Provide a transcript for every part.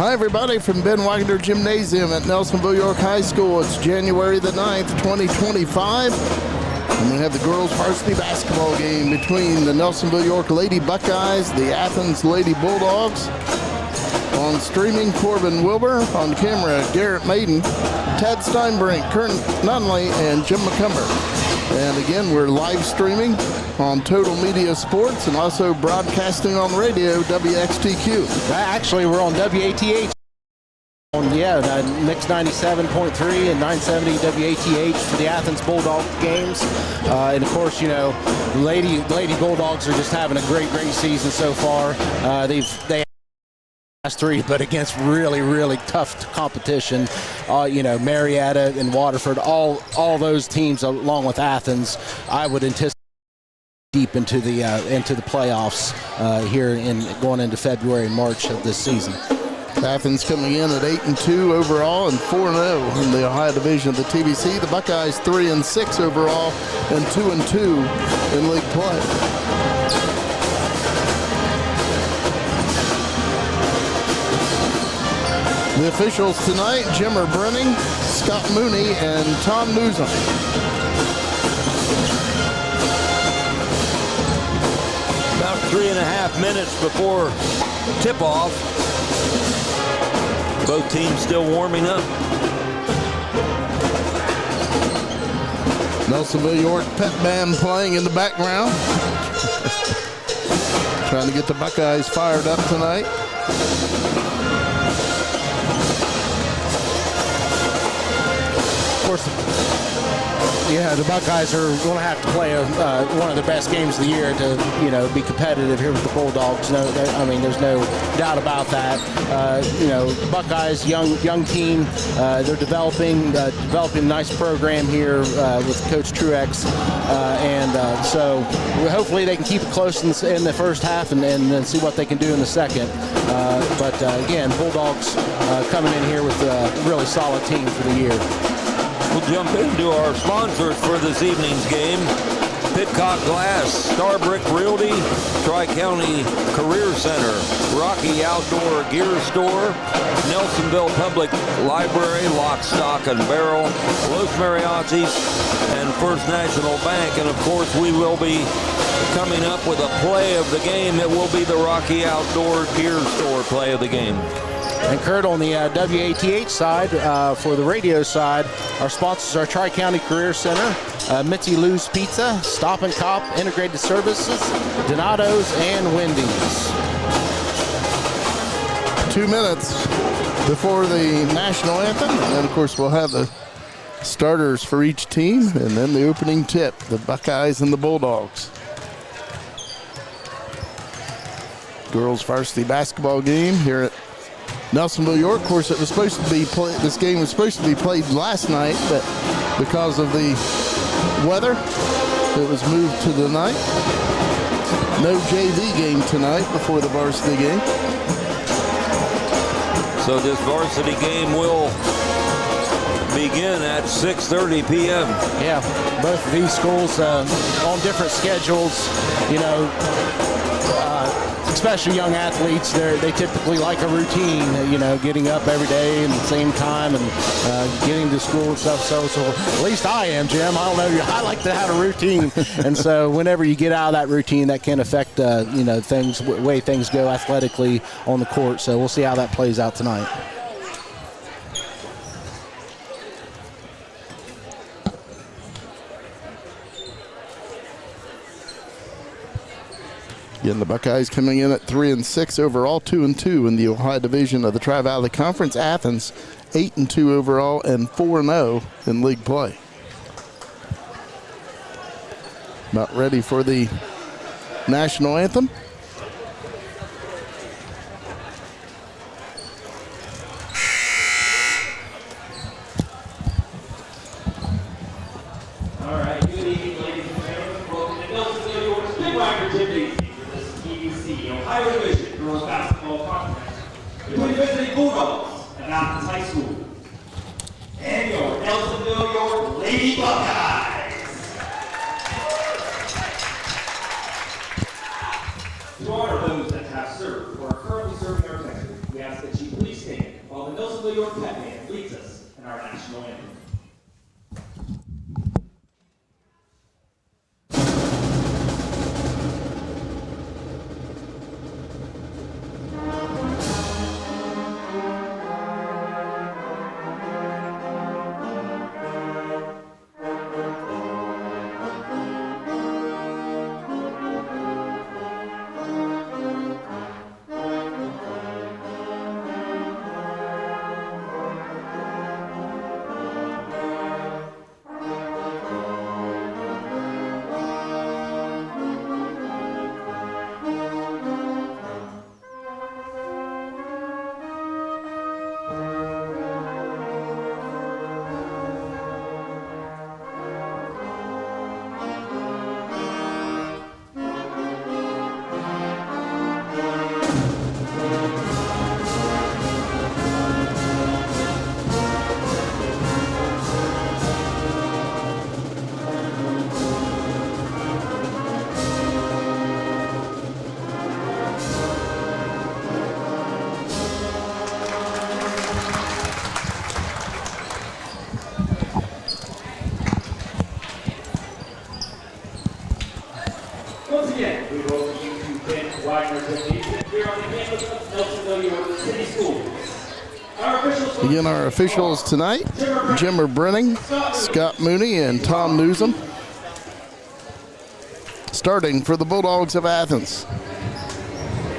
Hi everybody from Ben Wagner Gymnasium at Nelsonville-York High School. It's January the 9th, 2025. And we have the girls varsity basketball game between the Nelsonville-York Lady Buckeyes, the Athens Lady Bulldogs. On streaming, Corbin Wilbur. On camera, Garrett Maiden, Ted Steinbrink, Kern Nunley, and Jim McCumber. And again, we're live streaming on Total Media Sports and also broadcasting on radio, WXTQ. Actually, we're on WATH. Mix 97.3 and 970 WATH for the Athens Bulldog games. And of course, you know, Lady Bulldogs are just having a great season so far. They last three, but against really tough competition. Marietta and Waterford, all those teams along with Athens, I would anticipate deep into the playoffs here going into February and March of this season. Athens coming in at 8-2 overall and 4-0 in the Ohio division of the TBC. The Buckeyes 3-6 overall and 2-2 in league play. The officials tonight, Jimmer Brenning, Scott Mooney, and Tom Newsom. About 3.5 minutes before tip-off. Both teams still warming up. Nelsonville-York pep band playing in the background. Trying to get the Buckeyes fired up tonight. Of course, the Buckeyes are going to have to play one of the best games of the year to, be competitive here with the Bulldogs. There's no doubt about that. Buckeyes, young team, they're developing a nice program here with Coach Truex, so hopefully they can keep it close in the first half and then see what they can do in the second. But again, Bulldogs coming in here with a really solid team for the year. We'll jump into our sponsors for this evening's game. Pitcock Glass, Starbrick Realty, Tri-County Career Center, Rocky Outdoor Gear Store, Nelsonville Public Library, Lock, Stock, and Barrel, Los Mariachis, and First National Bank. And of course, we will be coming up with a play of the game. It will be the Rocky Outdoor Gear Store play of the game. And Kurt, on the WATH side, for the radio side, our sponsors are Tri-County Career Center, Mitzi Lou's Pizza, Stop and Cop Integrated Services, Donato's, and Wendy's. 2 minutes before the national anthem, and then of course we'll have the starters for each team, and then the opening tip, the Buckeyes and the Bulldogs. Girls varsity basketball game here at Nelsonville-York. Of course, it was supposed to be this game was supposed to be played last night, but because of the weather, it was moved to the night. No JV game tonight before the varsity game. So this varsity game will begin at 6:30 p.m. Yeah, both of these schools on different schedules, especially young athletes, they typically like a routine, getting up every day and the same time and getting to school and stuff. So at least I am, Jim. I don't know. I like to have a routine. And so whenever you get out of that routine, that can affect, way things go athletically on the court. So we'll see how that plays out tonight. Again, the Buckeyes coming in at 3-6 overall, 2-2 in the Ohio division of the Tri-Valley Conference. Athens 8-2 overall and 4-0 in league play. About ready for the national anthem. All right, good evening, ladies and gentlemen. Welcome to Nelsonville-York's Ben Wagner Gymnasium for this TBC Ohio Division Girls Basketball Conference between the visiting Bulldogs and Athens High School and your Nelsonville-York Lady Buckeyes. To honor those that have served or are currently serving our country, we ask that you please stand Nelsonville-York Pep Band leads us in our national anthem. Once again, we welcome you to Ben Wagner's Gymnasium here on the campus of Nelsonville-York City Schools. Again, our officials tonight, Jimmer Brenning, Scott Mooney, and Tom Newsom. Starting for the Bulldogs of Athens.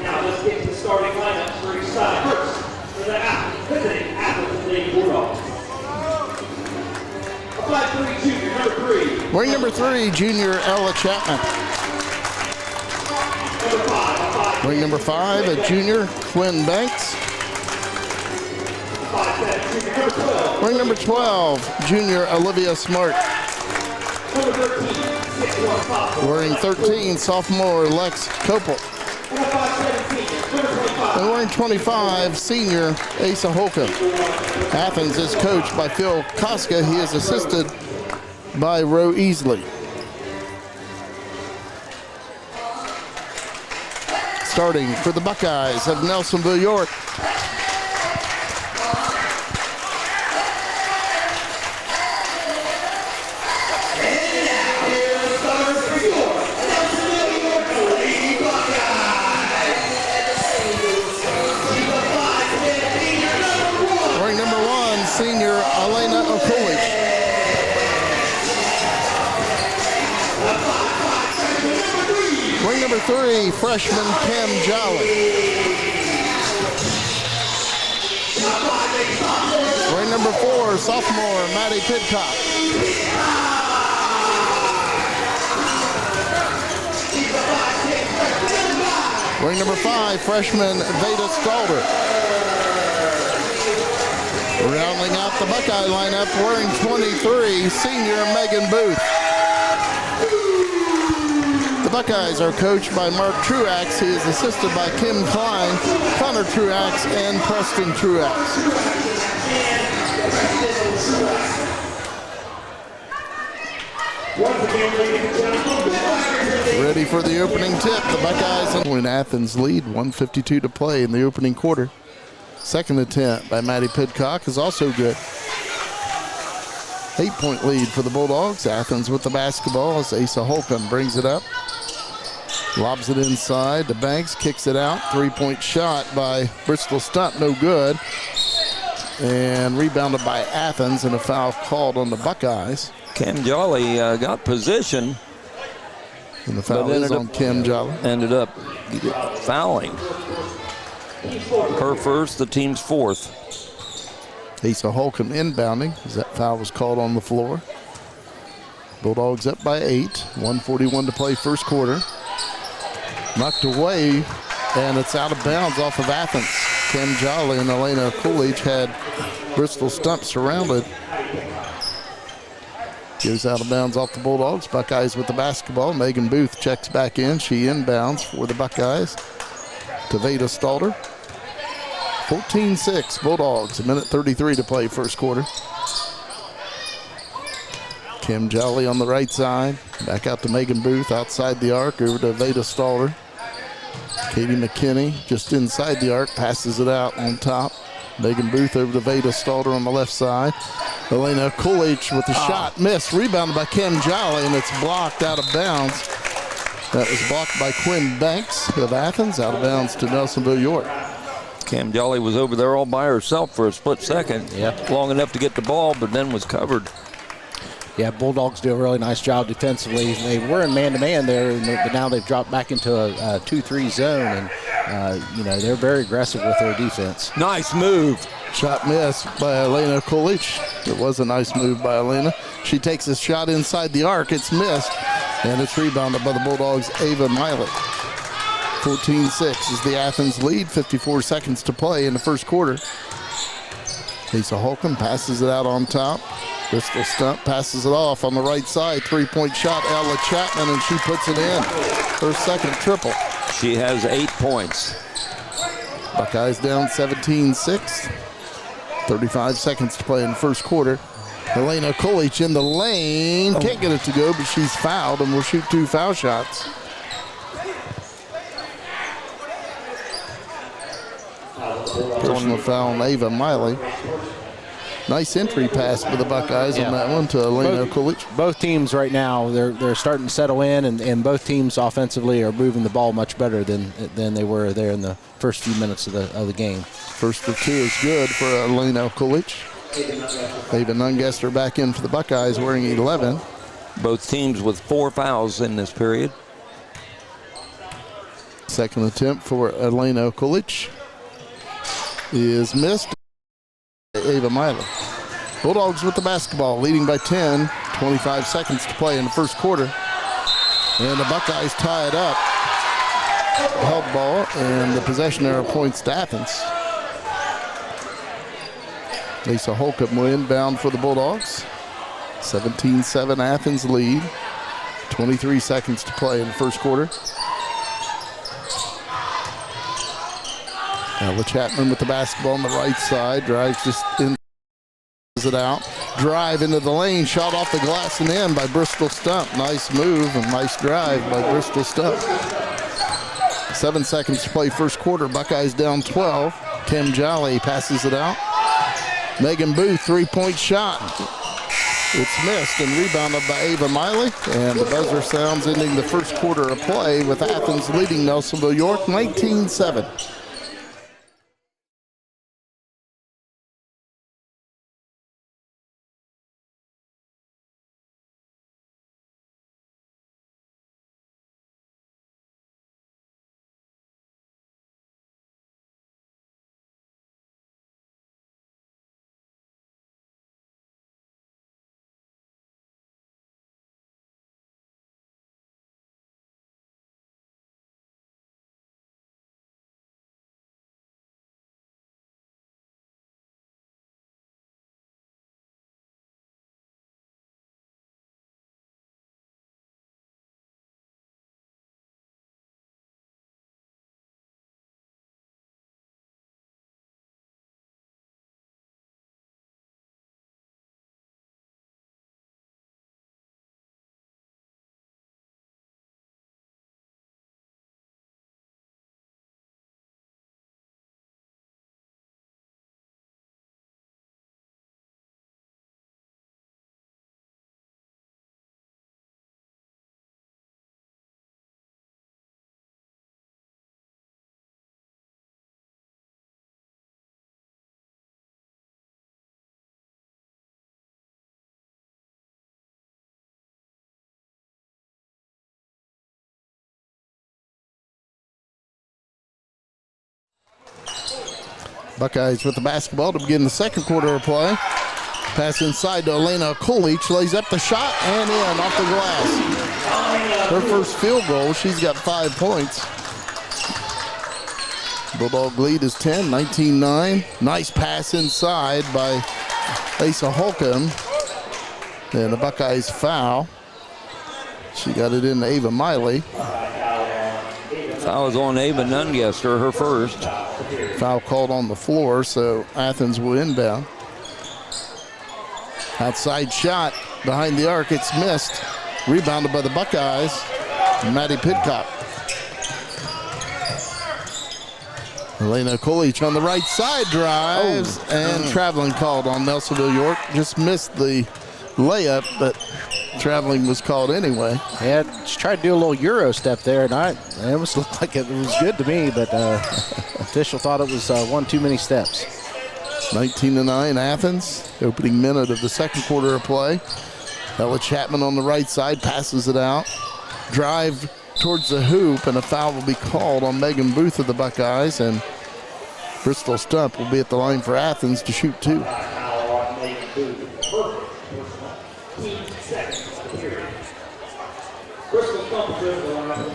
Now let's get to the starting lineup for each side. First, for the visiting Athens Lady Bulldogs. A 5'3" junior, number 3. Wearing number 3, junior Ella Chapman. Wearing number 5, a junior Quinn Banks. Wearing number 12, junior Olivia Smart. Wearing 13, sophomore Lex Copel. And wearing 25, senior Asa Holcomb. Athens is coached by Phil Koska. He is assisted by Roe Easley. Starting for the Buckeyes of Nelsonville-York. Wearing number 1, senior Elena Okulich. Wearing number 3, freshman Kim Jolly. Wearing number 4, sophomore Maddie Pidcock. Wearing number 5, freshman Veda Stalder. Rounding out the Buckeye lineup, wearing 23, senior Megan Booth. The Buckeyes are coached by Mark Truax. He is assisted by Kim Klein, Connor Truax, and Preston Truax. Ready for the opening tip. The Buckeyes win Athens lead, 1:52 to play in the opening quarter. Second attempt by Maddie Pidcock is also good. 8-point lead for the Bulldogs. Athens with the basketball as Asa Holcomb brings it up. Lobs it inside to Banks, kicks it out. 3-point shot by Bristol Stump, no good. And rebounded by Athens, and a foul called on the Buckeyes. Cam Jolly got position. And the foul is on Kim Jolly. Ended up fouling. Her first, the team's fourth. Asa Holcomb inbounding as that foul was called on the floor. Bulldogs up by 8, 1:41 to play first quarter. Knocked away, and it's out of bounds off of Athens. Kim Jolly and Elena Coolidge had Bristol Stump surrounded. Goes out of bounds off the Bulldogs. Buckeyes with the basketball. Megan Booth checks back in. She inbounds for the Buckeyes to Veda Stalder. 14-6 Bulldogs, 1:33 to play first quarter. Kim Jolly on the right side. Back out to Megan Booth outside the arc, over to Veda Stalder. Katie McKinney just inside the arc, passes it out on top. Megan Booth over to Veda Stalter on the left side. Elena Coolidge with the shot, missed, rebounded by Kim Jolly, and it's blocked out of bounds. That was blocked by Quinn Banks of Athens, out of bounds to Nelsonville-York. Cam Jolly was over there all by herself for a split second. Yeah. Long enough to get the ball, but then was covered. Yeah, Bulldogs do a really nice job defensively. They were in man-to-man there, but now they've dropped back into a 2-3 zone, and they're very aggressive with their defense. Nice move. Shot missed by Elena Coolidge. It was a nice move by Elena. She takes a shot inside the arc. It's missed, and it's rebounded by the Bulldogs' Ava Miley. 14-6 is the Athens lead. 54 seconds to play in the first quarter. Lisa Holcomb passes it out on top. Bristol Stump passes it off on the right side. Three-point shot, Ella Chapman, and she puts it in. Her second triple. She has 8 points. Buckeyes down 17-6. 35 seconds to play in the first quarter. Elena Coolidge in the lane. Can't get it to go, but she's fouled and will shoot 2 foul shots. Personal foul on Ava Miley. Nice entry pass for the Buckeyes on that one to Elena Coolidge. Both teams right now, they're starting to settle in, and both teams offensively are moving the ball much better than they were there in the first few minutes of the game. First of 2 is good for Elena Coolidge. Ava Nungester back in for the Buckeyes wearing 11. Both teams with 4 fouls in this period. Second attempt for Elena Coolidge is missed. Ava Miley. Bulldogs with the basketball, leading by 10. 25 seconds to play in the first quarter. And the Buckeyes tie it up. Held ball, and the possession arrow points to Athens. Lisa Holcomb will inbound for the Bulldogs. 17-7 Athens lead. 23 seconds to play in the first quarter. Ella Chapman with the basketball on the right side. Drives just in it out. Drive into the lane. Shot off the glass and in by Bristol Stump. Nice move and nice drive by Bristol Stump. 7 seconds to play first quarter. Buckeyes down 12. Kim Jolly passes it out. Megan Booth, 3-point shot. It's missed and rebounded by Ava Miley. And the buzzer sounds ending the first quarter of play with Athens leading Nelsonville-York 19-7. Buckeyes with the basketball to begin the second quarter of play. Pass inside to Elena Coolidge, lays up the shot and in off the glass. Her first field goal, she's got 5 points. Bulldog lead is 10, 19-9. Nice pass inside by Asa Holcomb. And the Buckeyes foul. She got it in to Ava Miley. Foul is on Ava Nungester, her first. Foul called on the floor, so Athens will inbound. Outside shot behind the arc, it's missed. Rebounded by the Buckeyes, Maddie Pidcock. Elena Coolidge on the right side drives and traveling called on Nelsonville-York. Just missed the layup, but traveling was called anyway. Yeah, she tried to do a little Euro step there, and it almost looked like it was good to me, but official thought it was one too many steps. 19-9 Athens, opening minute of the second quarter of play. Ella Chapman on the right side passes it out. Drive towards the hoop, and a foul will be called on Megan Booth of the Buckeyes, and Bristol Stump will be at the line for Athens to shoot 2.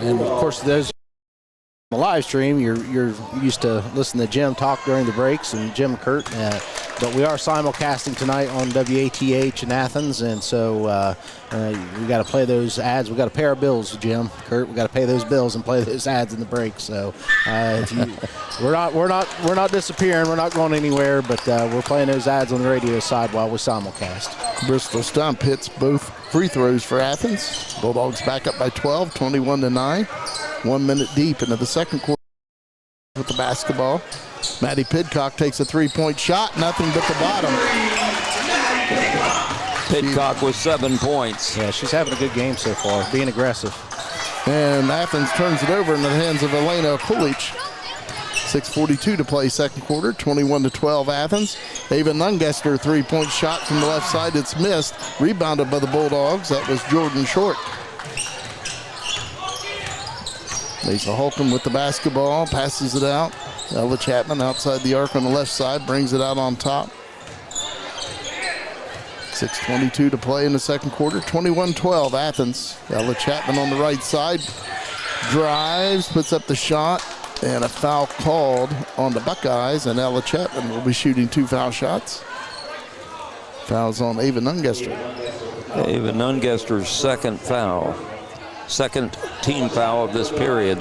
And of course, those on the live stream, you're used to listening to Jim talk during the breaks, and Jim Kurt, but we are simulcasting tonight on WATH in Athens, and so we got to play those ads. We got to pay our bills, Jim Kurt. We got to pay those bills and play those ads in the breaks. So we're not disappearing. We're not going anywhere, but we're playing those ads on the radio side while we simulcast. Bristol Stump hits both free throws for Athens. Bulldogs back up by 12, 21-9. 1 minute deep into the second quarter with the basketball. Maddie Pidcock takes a three-point shot, nothing but the bottom. Pidcock with 7 points. Yeah, she's having a good game so far, being aggressive. And Athens turns it over into the hands of Elena Coolidge. 6:42 to play second quarter, 21-12 Athens. Ava Nungester, three-point shot from the left side. It's missed, rebounded by the Bulldogs. That was Jordan Short. Lisa Holcomb with the basketball, passes it out. Ella Chapman outside the arc on the left side, brings it out on top. 6:22 to play in the second quarter, 21-12 Athens. Ella Chapman on the right side, drives, puts up the shot, and a foul called on the Buckeyes, and Ella Chapman will be shooting 2 foul shots. Fouls on Ava Nungester. Ava Nungester's second foul. Second team foul of this period.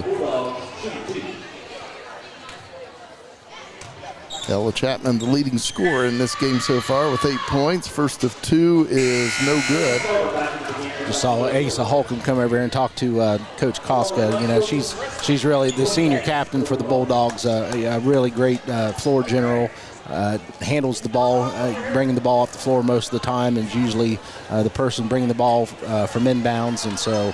Ella Chapman, the leading scorer in this game so far with 8 points. First of 2 is no good. Just saw Asa Holcomb come over here and talk to Coach Koska. You know, she's really the senior captain for the Bulldogs. A really great floor general. Handles the ball, bringing the ball off the floor most of the time, and is usually the person bringing the ball from inbounds. And so,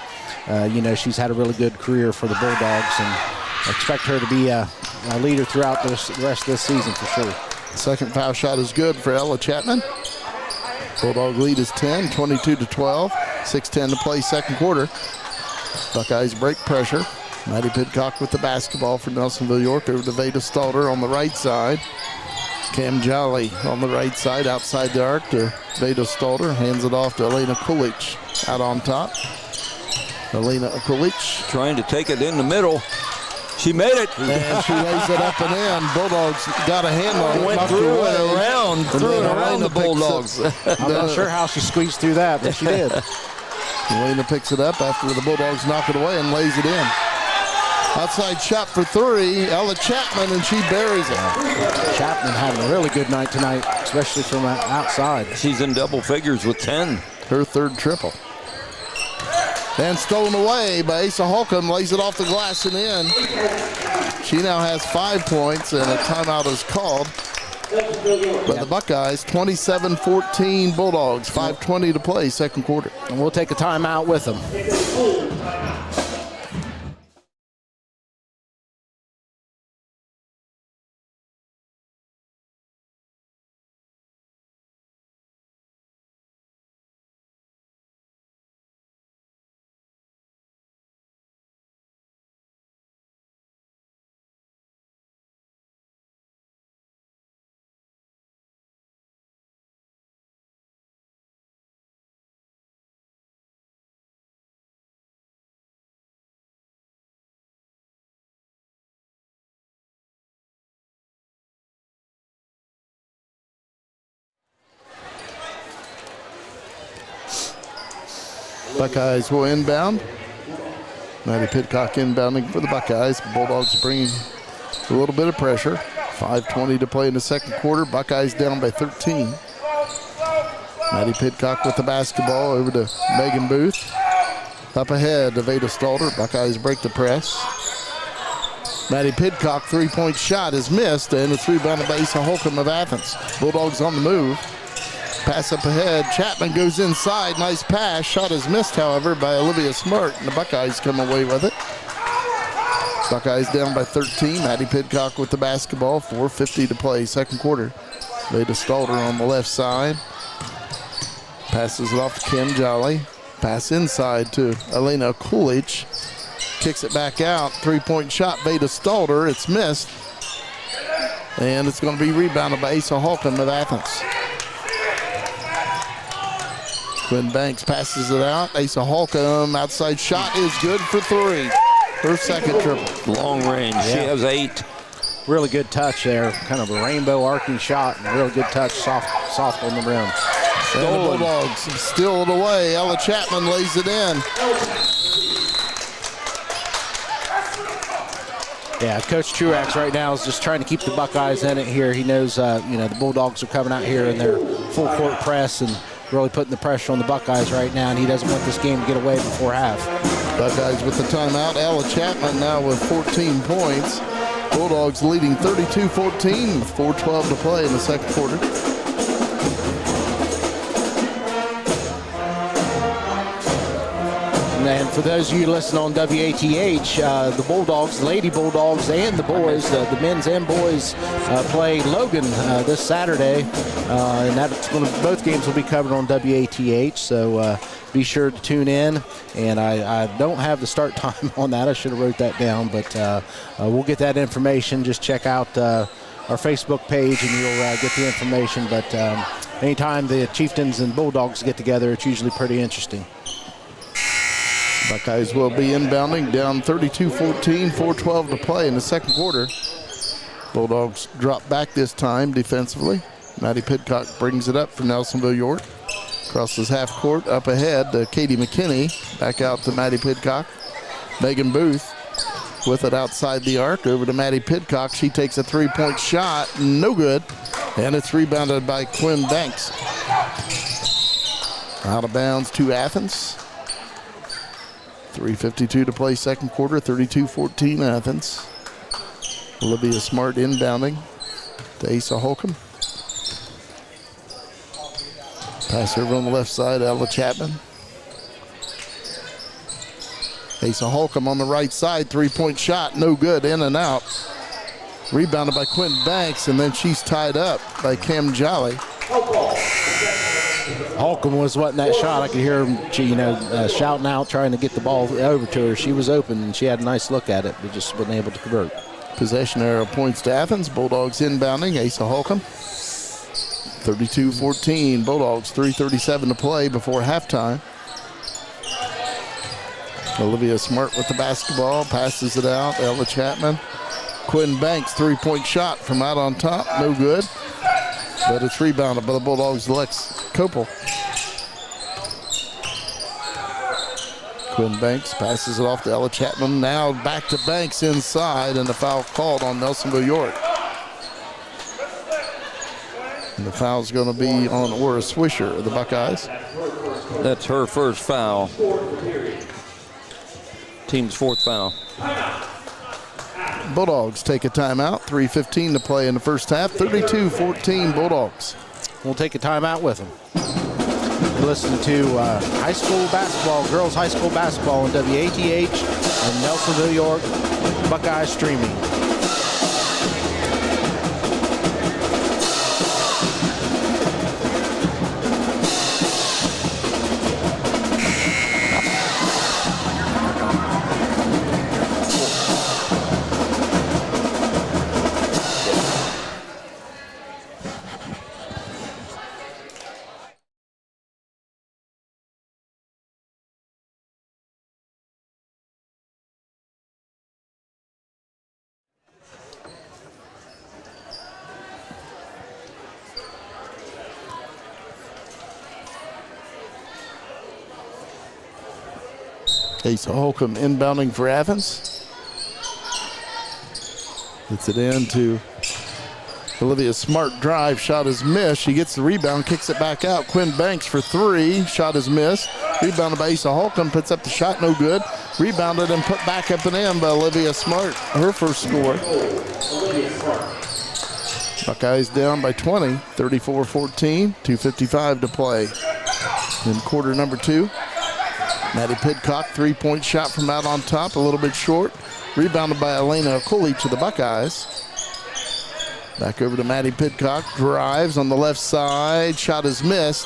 you know, she's had a really good career for the Bulldogs, and I expect her to be a leader throughout the rest of this season for sure. The second foul shot is good for Ella Chapman. Bulldog lead is 10, 22-12. 6:10 to play second quarter. Buckeyes break pressure. Maddie Pidcock with the basketball for Nelsonville-York over to Veda Stalter on the right side. Cam Jolly on the right side outside the arc to Veda Stalter. Hands it off to Elena Coolidge out on top. Elena Coolidge Trying to take it in the middle. She made it. and she lays it up and in. Bulldogs got a hand on it. Went knocked through away. and around, And through then and around Elena the Bulldogs. I'm not sure how she squeezed through that, but she did. Elena picks it up after the Bulldogs knock it away and lays it in. Outside shot for 3, Ella Chapman, and she buries it. Chapman having a really good night tonight, especially from outside. She's in double figures with 10. Her third triple. And stolen away by Asa Holcomb, lays it off the glass and in. She now has 5 points, and a timeout is called. But the Buckeyes, 27-14 Bulldogs, 5:20 to play second quarter. And we'll take a timeout with them. Buckeyes will inbound. Maddie Pidcock inbounding for the Buckeyes. Bulldogs bringing a little bit of pressure. 5:20 to play in the second quarter. Buckeyes down by 13. Maddie Pidcock with the basketball over to Megan Booth. Up ahead to Veda Stalter. Buckeyes break the press. Maddie Pidcock three-point shot is missed, and it's rebounded by Asa Holcomb of Athens. Bulldogs on the move. Pass up ahead. Chapman goes inside. Nice pass. Shot is missed, however, by Olivia Smart, and the Buckeyes come away with it. Buckeyes down by 13. Maddie Pidcock with the basketball. 4:50 to play, second quarter. Veda Stalter on the left side. Passes it off to Kim Jolly. Pass inside to Elena Coolidge. Kicks it back out. Three-point shot, Veda Stalter. It's missed. And it's going to be rebounded by Asa Holcomb of Athens. Quinn Banks passes it out. Asa Holcomb, outside shot is good for three. Her second triple. Long range. She has 8. Really good touch there. Kind of a rainbow arcing shot. And real good touch, soft on the rim. And the Bulldogs steal it away. Ella Chapman lays it in. Yeah, Coach Truax right now is just trying to keep the Buckeyes in it here. He knows, the Bulldogs are coming out here in their full court press and really putting the pressure on the Buckeyes right now, and he doesn't want this game to get away before half. Buckeyes with the timeout. Ella Chapman now with 14 points. Bulldogs leading 32-14 with 4:12 to play in the second quarter. And for those of you listening on WATH, the Bulldogs, the Lady Bulldogs, and the boys, the men's and boys, play Logan this Saturday, and that's both games will be covered on WATH. So be sure to tune in. And I don't have the start time on that. I should have wrote that down, but we'll get that information. Just check out our Facebook page, and you'll get the information. But anytime the Chieftains and Bulldogs get together, it's usually pretty interesting. Buckeyes will be inbounding down 32-14, 4:12 to play in the second quarter. Bulldogs drop back this time defensively. Maddie Pidcock brings it up for Nelsonville-York. Crosses half court up ahead to Katie McKinney. Back out to Maddie Pidcock. Megan Booth with it outside the arc. Over to Maddie Pidcock. She takes a three-point shot. No good. And it's rebounded by Quinn Banks. Out of bounds to Athens. 3:52 to play second quarter, 32-14 Athens. Olivia Smart inbounding to Asa Holcomb. Pass over on the left side, Ella Chapman. Asa Holcomb on the right side, three-point shot, no good, in and out. Rebounded by Quinn Banks, and then she's tied up by Cam Jolly. Holcomb was wanting that shot. I could hear him, shouting out, trying to get the ball over to her. She was open, and she had a nice look at it, but just wasn't able to convert. Possession arrow points to Athens. Bulldogs inbounding. Asa Holcomb. 32-14. Bulldogs, 3:37 to play before halftime. Olivia Smart with the basketball. Passes it out. Ella Chapman. Quinn Banks, three-point shot from out on top. No good. But it's rebounded by the Bulldogs' Lex Copel. Quinn Banks passes it off to Ella Chapman. Now back to Banks inside, and the foul called on Nelsonville-York. And the foul's going to be on Aura Swisher of the Buckeyes. That's her first foul. Team's fourth foul. Bulldogs take a timeout. 3:15 to play in the first half. 32-14 Bulldogs. We'll take a timeout with them. We're listening to high school basketball, girls high school basketball on WATH and Nelsonville-York Buckeye streaming. Asa Holcomb inbounding for Athens. Gets it in to Olivia Smart drive, shot is missed. She gets the rebound, kicks it back out. Quinn Banks for three, shot is missed. Rebounded by Asa Holcomb, puts up the shot, no good. Rebounded and put back up and in by Olivia Smart, her first score. Buckeyes down by 20, 34-14, 2:55 to play. In quarter number 2, Maddie Pidcock, three-point shot from out on top, a little bit short. Rebounded by Elena Coolidge of the Buckeyes. Back over to Maddie Pidcock, drives on the left side, shot is missed.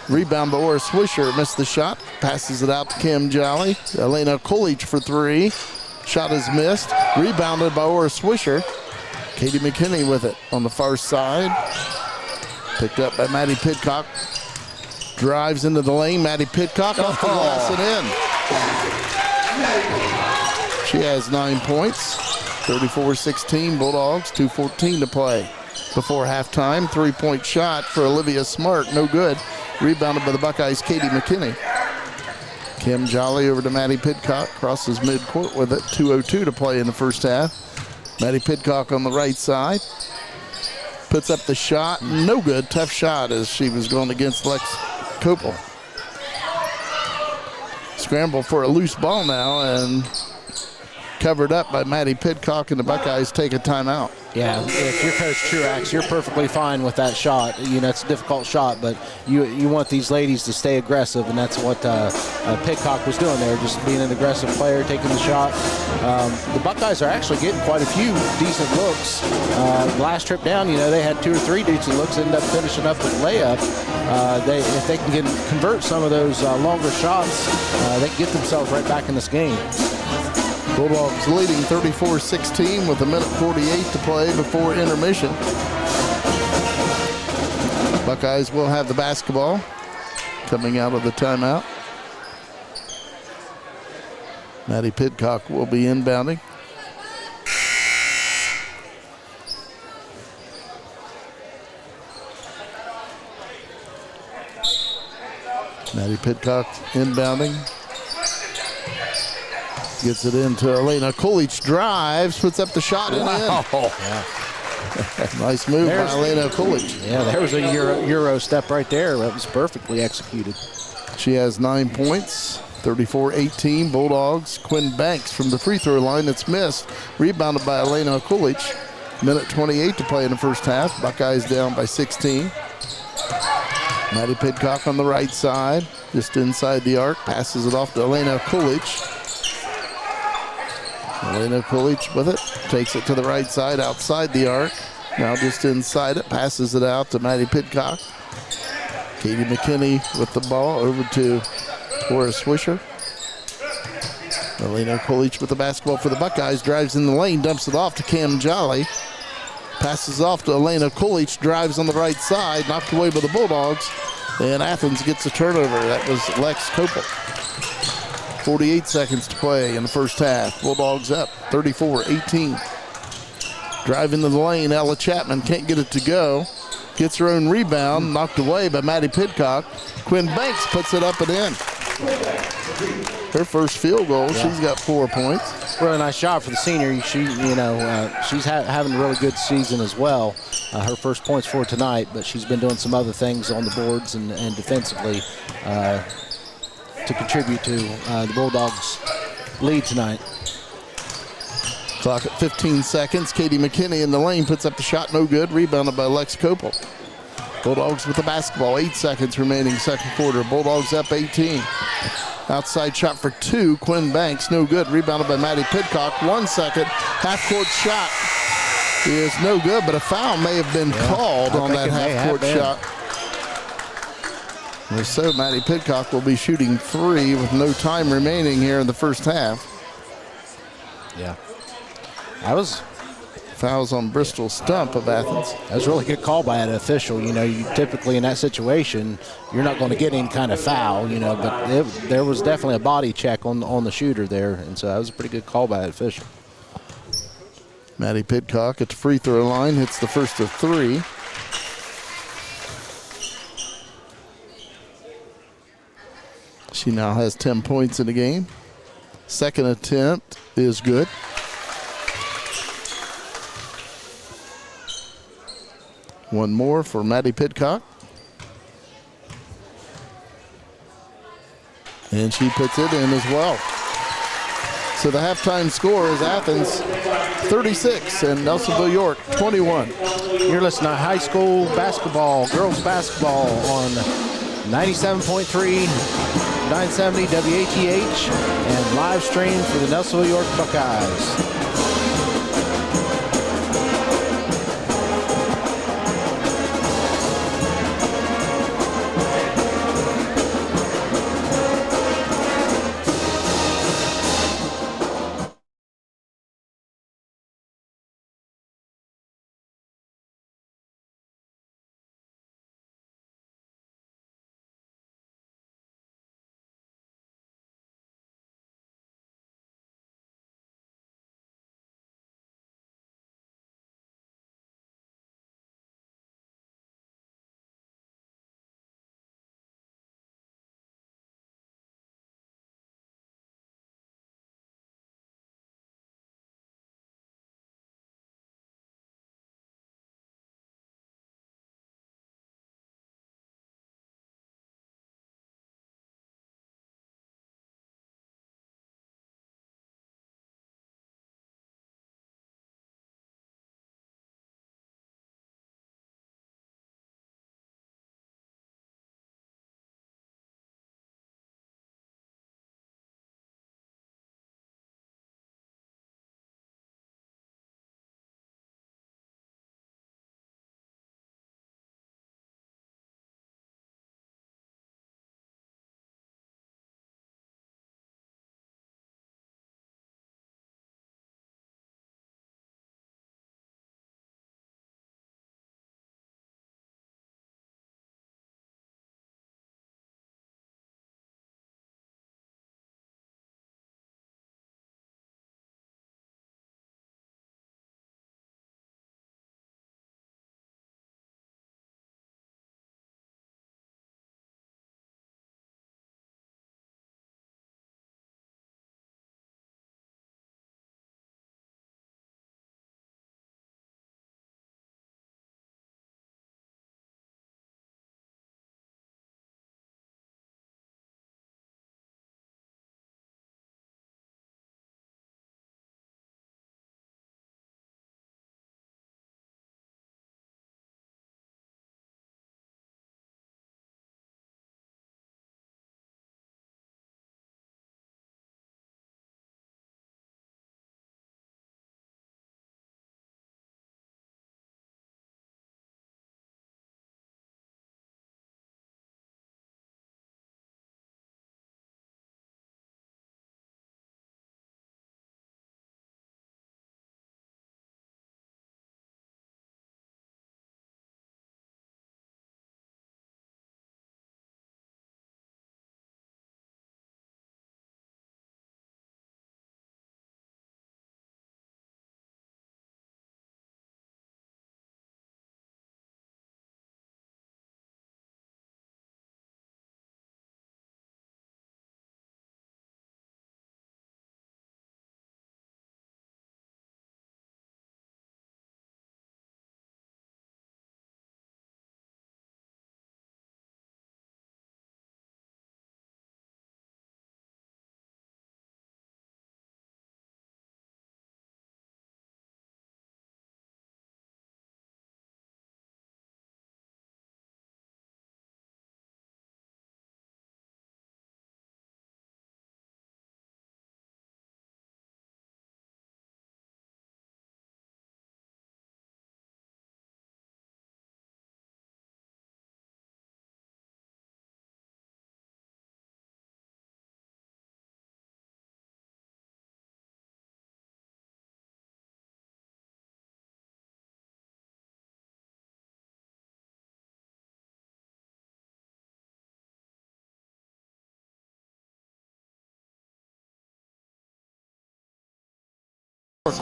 Rebound by Ora Swisher, missed the shot, passes it out to Kim Jolly. Elena Coolidge for three, shot is missed. Rebounded by Ora Swisher. Katie McKinney with it on the far side. Picked up by Maddie Pidcock. Drives into the lane, Maddie Pidcock off the glass and in. She has 9 points. 34-16 Bulldogs, 2:14 to play. Before halftime, three-point shot for Olivia Smart, no good. Rebounded by the Buckeyes' Katie McKinney. Kim Jolly over to Maddie Pidcock, crosses midcourt with it. 2:02 to play in the first half. Maddie Pidcock on the right side. Puts up the shot, no good. Tough shot as she was going against Lex Kopel. Scramble for a loose ball now and covered up by Maddie Pidcock, and the Buckeyes take a timeout. Yeah, if you're Coach Truax, you're perfectly fine with that shot. You know, it's a difficult shot, but you want these ladies to stay aggressive, and that's what Pidcock was doing there, just being an aggressive player, taking the shot. The Buckeyes are actually getting quite a few decent looks. Last trip down, you know, they had 2 or 3 decent looks, ended up finishing up with layup. If they can convert some of those longer shots, they can get themselves right back in this game. Bulldogs leading 34-16 with 1:48 to play before intermission. Buckeyes will have the basketball coming out of the timeout. Maddie Pidcock will be inbounding. Maddie Pidcock inbounding. Gets it into Elena Coolidge, drives, puts up the shot and in. Yeah. Nice move by Elena Coolidge. Yeah, there was a Euro step right there. That was perfectly executed. She has 9 points, 34-18 Bulldogs. Quinn Banks from the free throw line, it's missed. Rebounded by Elena Coolidge. 1:28 to play in the first half. Buckeyes down by 16. Maddie Pidcock on the right side, just inside the arc, passes it off to Elena Coolidge. Elena Coolidge with it, takes it to the right side outside the arc. Now just inside it, passes it out to Maddie Pidcock. Katie McKinney with the ball over to Horace Swisher. Elena Coolidge with the basketball for the Buckeyes, drives in the lane, dumps it off to Cam Jolly. Passes off to Elena Coolidge, drives on the right side, knocked away by the Bulldogs. And Athens gets a turnover. That was Lex Kopel. 48 seconds to play in the first half. Bulldogs up 34-18. Drive into the lane. Ella Chapman can't get it to go. Gets her own rebound, knocked away by Maddie Pidcock. Quinn Banks puts it up and in. Her first field goal. Yeah. She's got 4 points. Really nice job for the senior. She's having a really good season as well. Her first points for tonight, but she's been doing some other things on the boards and defensively to contribute to the Bulldogs' lead tonight. Clock at 15 seconds. Katie McKinney in the lane puts up the shot, no good. Rebounded by Lex Kopel. Bulldogs with the basketball. 8 seconds remaining second quarter. Bulldogs up 18. Outside shot for 2. Quinn Banks, no good. Rebounded by Maddie Pidcock. 1 second. Half-court shot is no good, but a foul may have been called on that half-court shot. And so Maddie Pidcock will be shooting 3 with no time remaining here in the first half. Yeah. That was fouls on Bristol Stump of Athens. That was a really good call by an official. You know, you typically in that situation, you're not going to get any kind of foul, you know, but there was definitely a body check on the shooter there, and so that was a pretty good call by an official. Maddie Pidcock at the free throw line, hits the first of 3. She now has 10 points in the game. Second attempt is good. One more for Maddie Pitcock. And she puts it in as well. So the halftime score is Athens 36 and Nelsonville-York 21. You're listening to high school basketball, girls basketball on 97.3, 970 WATH, and live stream for the Nelsonville-York Buckeyes.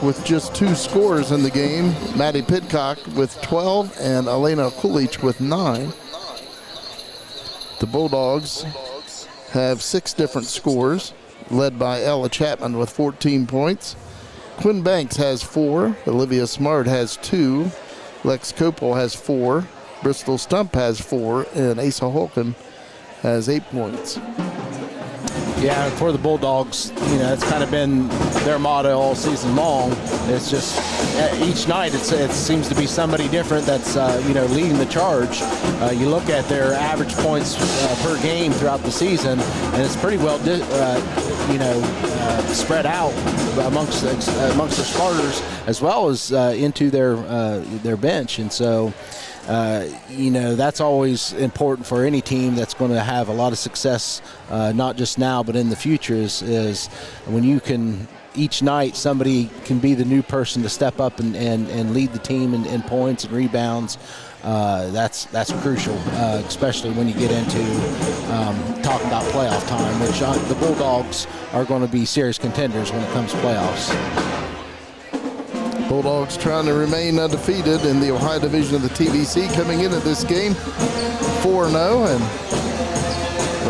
With just 2 scores in the game, Maddie Pitcock with 12 and Elena Kulich with 9. The Bulldogs have 6 different scores, led by Ella Chapman with 14 points. Quinn Banks has 4, Olivia Smart has 2, Lex Copel has 4. Bristol Stump has 4. And Asa Holken has 8 points. Yeah, for the Bulldogs, it's kind of been their motto all season long. It's just each night it seems to be somebody different that's leading the charge. You look at their average points per game throughout the season, and it's pretty well spread out amongst their starters as well as into their bench, and so. That's always important for any team that's going to have a lot of success, not just now but in the future, is when you can, each night somebody can be the new person to step up and lead the team in points and rebounds. That's crucial, especially when you get into talking about playoff time, which the Bulldogs are going to be serious contenders when it comes to playoffs. Bulldogs trying to remain undefeated in the Ohio Division of the TVC, coming into this game 4-0, and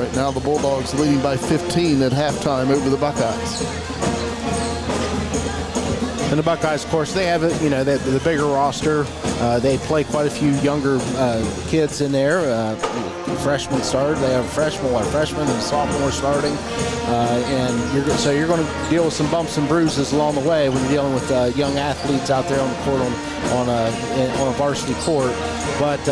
right now the Bulldogs leading by 15 at halftime over the Buckeyes. And the Buckeyes, of course, they have the bigger roster. They play quite a few younger kids in there. Freshmen started. They have a freshman and a sophomore starting, and you're going to deal with some bumps and bruises along the way when you're dealing with young athletes out there on the court on a varsity court. But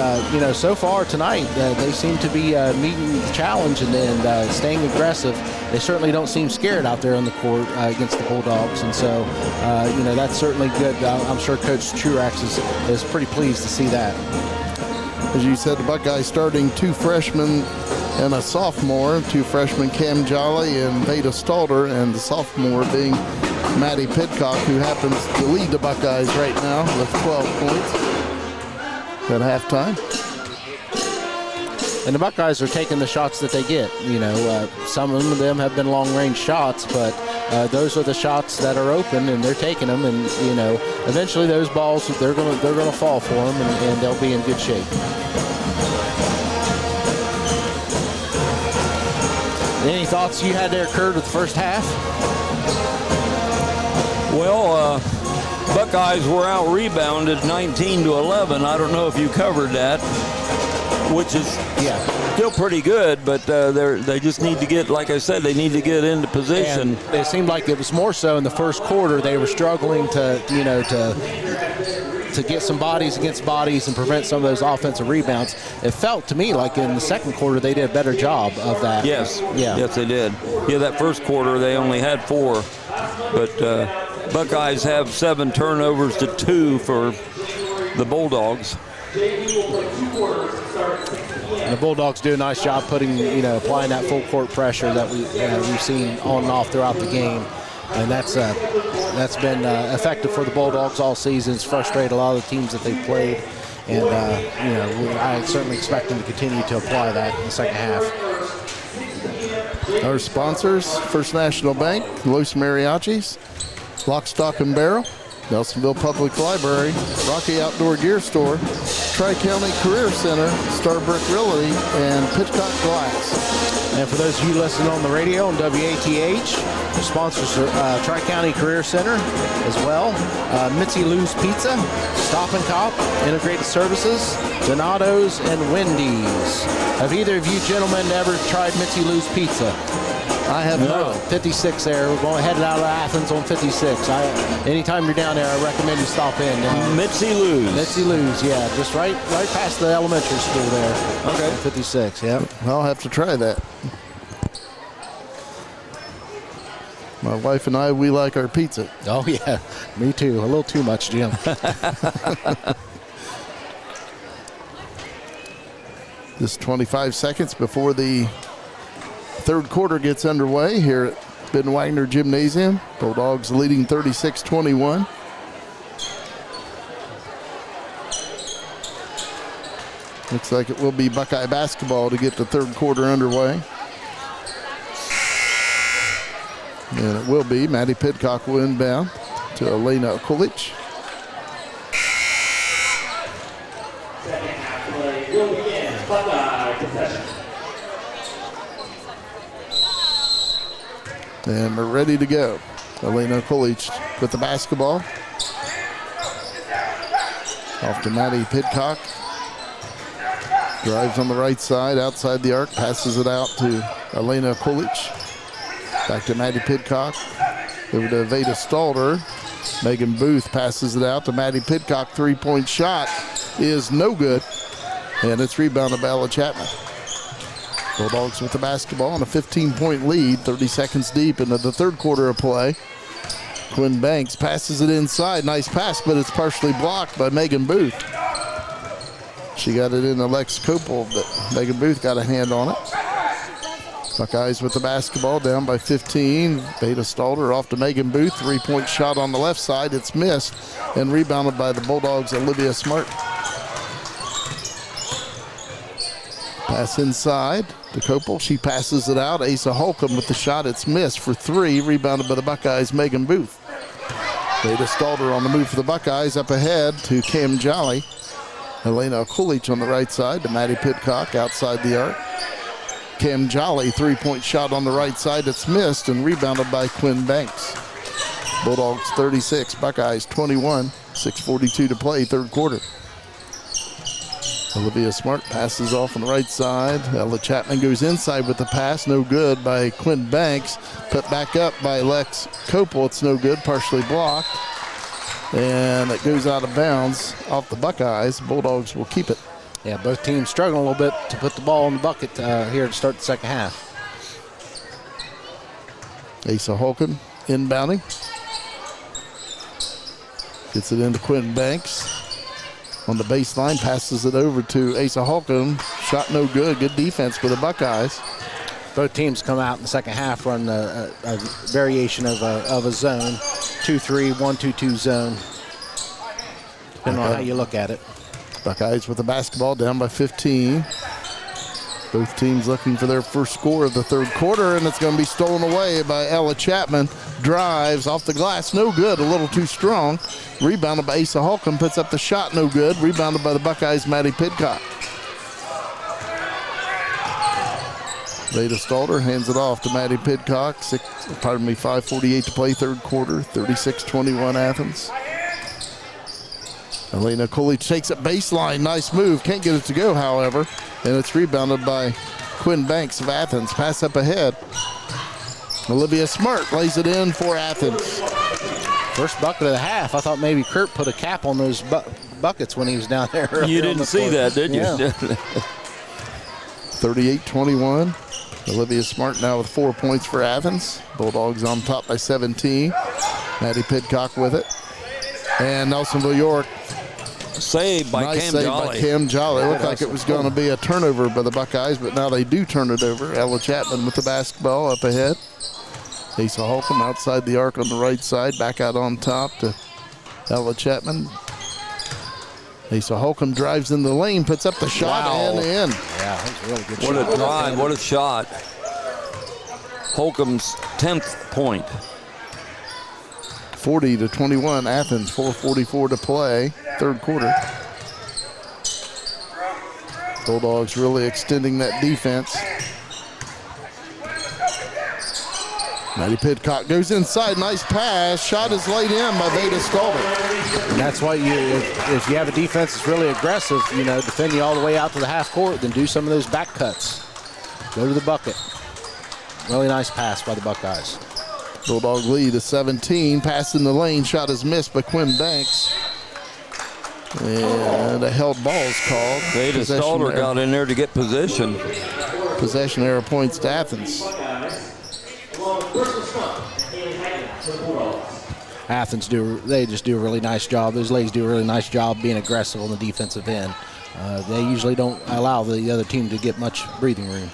so far tonight, they seem to be meeting the challenge and staying aggressive. They certainly don't seem scared out there on the court against the Bulldogs, and so that's certainly good. I'm sure Coach Truax is pretty pleased to see that. As you said, the Buckeyes starting 2 freshmen and a sophomore. 2 freshmen, Cam Jolly and Veda Stalder, and the sophomore being Maddie Pidcock, who happens to lead the Buckeyes right now with 12 points at halftime. And the Buckeyes are taking the shots that they get. Some of them have been long-range shots, but those are the shots that are open, and they're taking them. And eventually those balls they're gonna fall for them, and they'll be in good shape. Any thoughts you had there, Kurt, with the first half? Well, Buckeyes were out-rebounded 19-11. I don't know if you covered that, which is still pretty good, but they just need to get, like I said, they need to get into position. And it seemed like it was more so in the first quarter. They were struggling to get some bodies against bodies and prevent some of those offensive rebounds. It felt to me like in the second quarter they did a better job of that. Yes, yeah. Yes, they did. Yeah, that first quarter they only had 4, but Buckeyes have 7 turnovers to 2 for the Bulldogs. And the Bulldogs do a nice job applying that full court pressure that we've seen on and off throughout the game, and that's been effective for the Bulldogs all season. It's frustrated a lot of the teams that they've played, and I certainly expect them to continue to apply that in the second half. Our sponsors: First National Bank, Los Mariachis, Lock, Stock and Barrel, Nelsonville Public Library, Rocky Outdoor Gear Store, Tri-County Career Center, Starbrick Realty, and Pitchcock Glass. And for those of you listening on the radio on WATH, sponsors are Tri-County Career Center as well, Mitzi Lou's Pizza, Stop and Cop, Integrated Services, Donato's, and Wendy's. Have either of you gentlemen ever tried Mitzi Lou's Pizza? I have not. 56 there. We're going headed out of Athens on 56. Anytime you're down there, I recommend you stop in. Mitzi Lou's. Mitzi Lou's, yeah, just right past the elementary school there. Okay. 56, yeah. I'll have to try that. My wife and I, we like our pizza. Oh yeah, me too. A little too much, Jim. Just 25 seconds before the third quarter gets underway here at Ben Wagner Gymnasium. Bulldogs leading 36-21. Looks like it will be Buckeye basketball to get the third quarter underway. And it will be. Maddie Pidcock will inbound to Elena Kulich. Second half play will begin. Buckeye possession. And we're ready to go. Elena Kulich with the basketball. Off to Maddie Pidcock. Drives on the right side, outside the arc, passes it out to Elena Kulich. Back to Maddie Pidcock. Over to Veda Stalder. Megan Booth passes it out to Maddie Pidcock. Three-point shot is no good. And it's rebounded by Ella Chapman. Bulldogs with the basketball on a 15-point lead, 30 seconds deep into the third quarter of play. Quinn Banks passes it inside. Nice pass, but it's partially blocked by Megan Booth. She got it into Lex Kopel, but Megan Booth got a hand on it. Buckeyes with the basketball, down by 15. Veda Stalder off to Megan Booth. Three-point shot on the left side. It's missed and rebounded by the Bulldogs' Olivia Smart. Pass inside to Kopel. She passes it out. Asa Holcomb with the shot. It's missed for three. Rebounded by the Buckeyes' Megan Booth. Veda Stalder on the move for the Buckeyes. Up ahead to Cam Jolly. Elena Kulich on the right side to Maddie Pidcock outside the arc. Cam Jolly, three-point shot on the right side. It's missed and rebounded by Quinn Banks. Bulldogs 36, Buckeyes 21. 6:42 to play, third quarter. Olivia Smart passes off on the right side. Ella Chapman goes inside with the pass. No good by Quinn Banks. Put back up by Lex Kopel. It's no good, partially blocked. And it goes out of bounds off the Buckeyes. Bulldogs will keep it. Yeah, both teams struggling a little bit to put the ball in the bucket here to start the second half. Asa Holcomb inbounding. Gets it into Quinn Banks. On the baseline, passes it over to Asa Holcomb. Shot no good. Good defense for the Buckeyes. Both teams come out in the second half, run a variation of a zone. 2-3, 1-2-2 zone. Depending on how you look at it. Buckeyes with the basketball, down by 15. Both teams looking for their first score of the third quarter, and it's going to be stolen away by Ella Chapman. Drives off the glass, no good, a little too strong. Rebounded by Asa Holcomb, puts up the shot, no good. Rebounded by the Buckeyes' Maddie Pidcock. Veda Stalder hands it off to Maddie Pidcock. 5:48 to play, third quarter, 36-21 Athens. Elena Kulich takes it baseline. Nice move. Can't get it to go, however. And it's rebounded by Quinn Banks of Athens. Pass up ahead. Olivia Smart lays it in for Athens. First bucket of the half. I thought maybe Kurt put a cap on those buckets when he was down there. You didn't see that, did you? Yeah. 38-21. Olivia Smart now with 4 points for Athens. Bulldogs on top by 17. Maddie Pidcock with it. And Nelsonville-York. Saved by Nice Cam save Jolly. by Cam Jolly. It looked like it was going to be a turnover by the Buckeyes, but now they do turn it over. Ella Chapman with the basketball up ahead. Asa Holcomb outside the arc on the right side. Back out on top to Ella Chapman. Asa Holcomb drives in the lane, puts up the shot and in. Yeah, that was a really good What shot. a drive, what a shot. Holcomb's 10th point. 40-21 Athens, 4:44 to play, third quarter. Bulldogs really extending that defense. Maddie Pidcock goes inside, nice pass. Shot is laid in by Veda Stalder. And that's why if you have a defense that's really aggressive, defend you all the way out to the half court, then do some of those back cuts. Go to the bucket. Really nice pass by the Buckeyes. Bulldog lead is 17. Pass in the lane. Shot is missed by Quinn Banks. And a held ball is called. Veda Stalder got in there to get position. Possession error points to Athens. Athens they just do a really nice job. Those ladies do a really nice job being aggressive on the defensive end. They usually don't allow the other team to get much breathing room.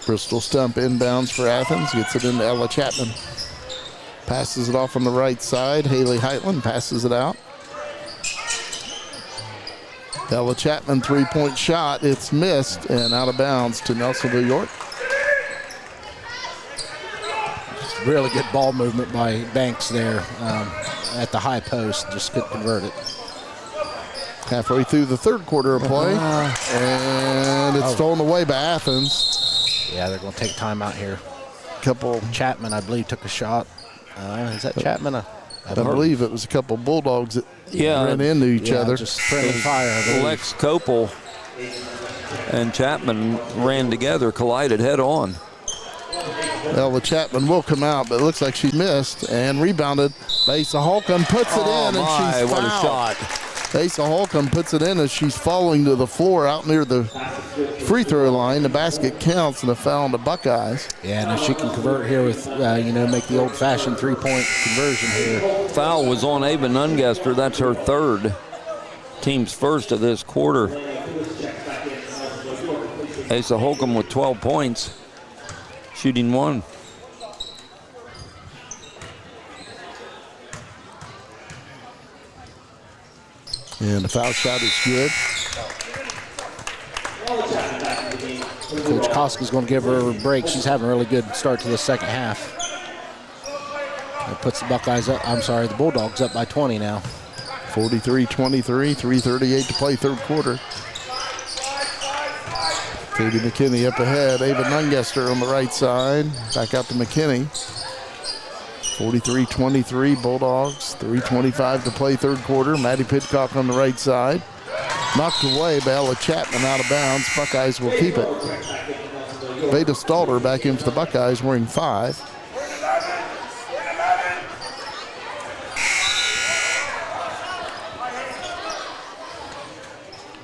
Bristol Stump inbounds for Athens. Gets it into Ella Chapman. Passes it off on the right side. Haley Heitland passes it out. Ella Chapman, three-point shot. It's missed and out of bounds to Nelsonville-York. Really good ball movement by Banks there at the high post. Just couldn't convert it. Halfway through the third quarter of play. And it's stolen away by Athens. Yeah, they're going to take time out here. Couple. Chapman, I believe, took a shot. Is that Chapman? I believe it was a couple Bulldogs that Yeah. ran into each other. Just friendly fire. I believe. Lex Copel and Chapman ran together, collided head on. Ella Chapman will come out, but it looks like she missed and rebounded. Asa Holcomb puts it in, and she's what fouled. a shot. Asa Holcomb puts it in as she's falling to the floor out near the free throw line. The basket counts and a foul on the Buckeyes. Yeah, and if she can convert here with, make the old-fashioned three-point conversion here. Foul was on Ava Nungester. That's her third. Team's first of this quarter. Asa Holcomb with 12 points, shooting one. And the foul shot is good. Coach Koska's going to give her a break. She's having a really good start to the second half. It puts the the Bulldogs up by 20 now. 43-23, 3:38 to play third quarter. Katie McKinney up ahead. Ava Nungester on the right side. Back out to McKinney. 43-23 Bulldogs. 3:25 to play third quarter. Maddie Pidcock on the right side. Knocked away by Ella Chapman out of bounds. Buckeyes will keep it. Veda Stalter back in for the Buckeyes wearing 5.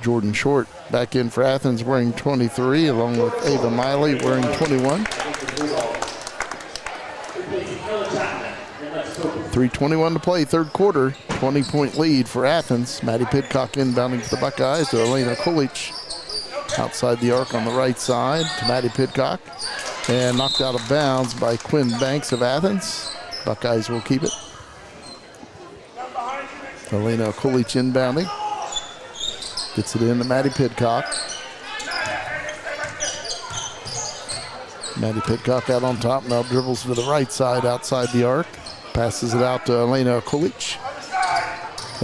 Jordan Short back in for Athens wearing 23, along with Ava Miley wearing 21. 3:21 to play, third quarter. 20-point lead for Athens. Maddie Pidcock inbounding for the Buckeyes to Elena Kulich. Outside the arc on the right side to Maddie Pidcock. And knocked out of bounds by Quinn Banks of Athens. Buckeyes will keep it. Elena Kulich inbounding. Gets it in to Maddie Pidcock. Maddie Pidcock out on top, now dribbles to the right side outside the arc. Passes it out to Elena Kulich.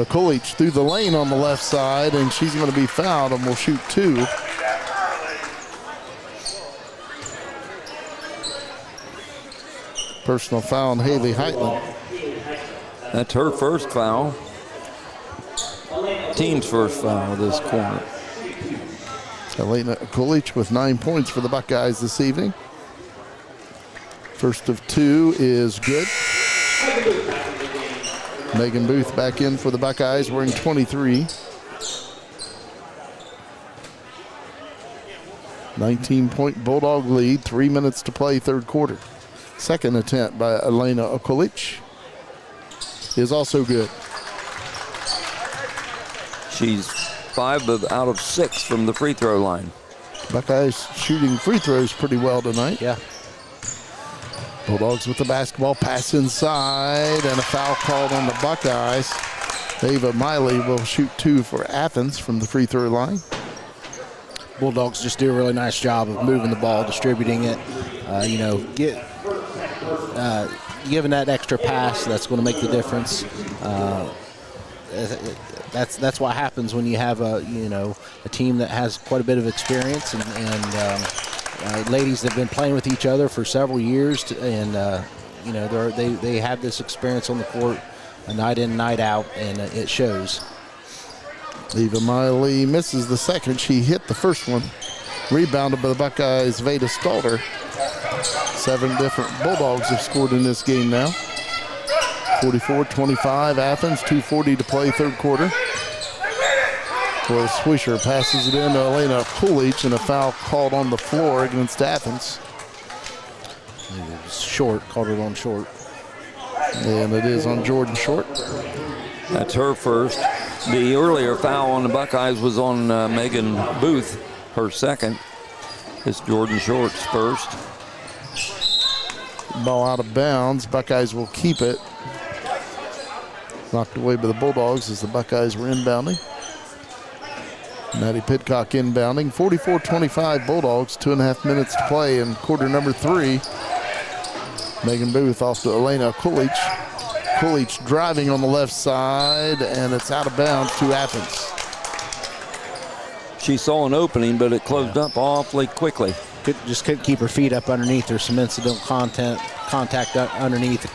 Kulich through the lane on the left side, and she's going to be fouled and will shoot 2. Personal foul on Haley Heitland. That's her first foul. Team's first foul of this corner. Elena Kulich with 9 points for the Buckeyes this evening. First of 2 is good. Megan Booth back in for the Buckeyes wearing 23. 19-point Bulldog lead, 3 minutes to play third quarter. Second attempt by Elena Kulich is also good. She's 5 out of 6 from the free throw line. Buckeyes shooting free throws pretty well tonight. Yeah. Bulldogs with the basketball, pass inside, and a foul called on the Buckeyes. Ava Miley will shoot 2 for Athens from the free throw line. Bulldogs just do a really nice job of moving the ball, distributing it. Giving that extra pass, that's going to make the difference. That's what happens when you have a team that has quite a bit of experience and ladies that have been playing with each other for several years, they have this experience on the court, night in, night out, and it shows. Eva Miley misses the second. She hit the first one. Rebounded by the Buckeyes, Veda Stalter. 7 different Bulldogs have scored in this game now. 44-25 Athens, 2:40 to play third quarter. Well, Swisher passes it in to Elena Kulich, and a foul called on the floor against Athens. Short, called it on Short. And it is on Jordan Short. That's her first. The earlier foul on the Buckeyes was on Megan Booth, her second. It's Jordan Short's first. Ball out of bounds. Buckeyes will keep it. Knocked away by the Bulldogs as the Buckeyes were inbounding. Maddie Pidcock inbounding. 44-25 Bulldogs. 2.5 minutes to play in quarter number 3. Megan Booth off to Elena Kulich. Kulich driving on the left side, and it's out of bounds to Athens. She saw an opening, but it closed up awfully quickly. couldn't keep her feet up underneath. There's some incidental contact underneath. It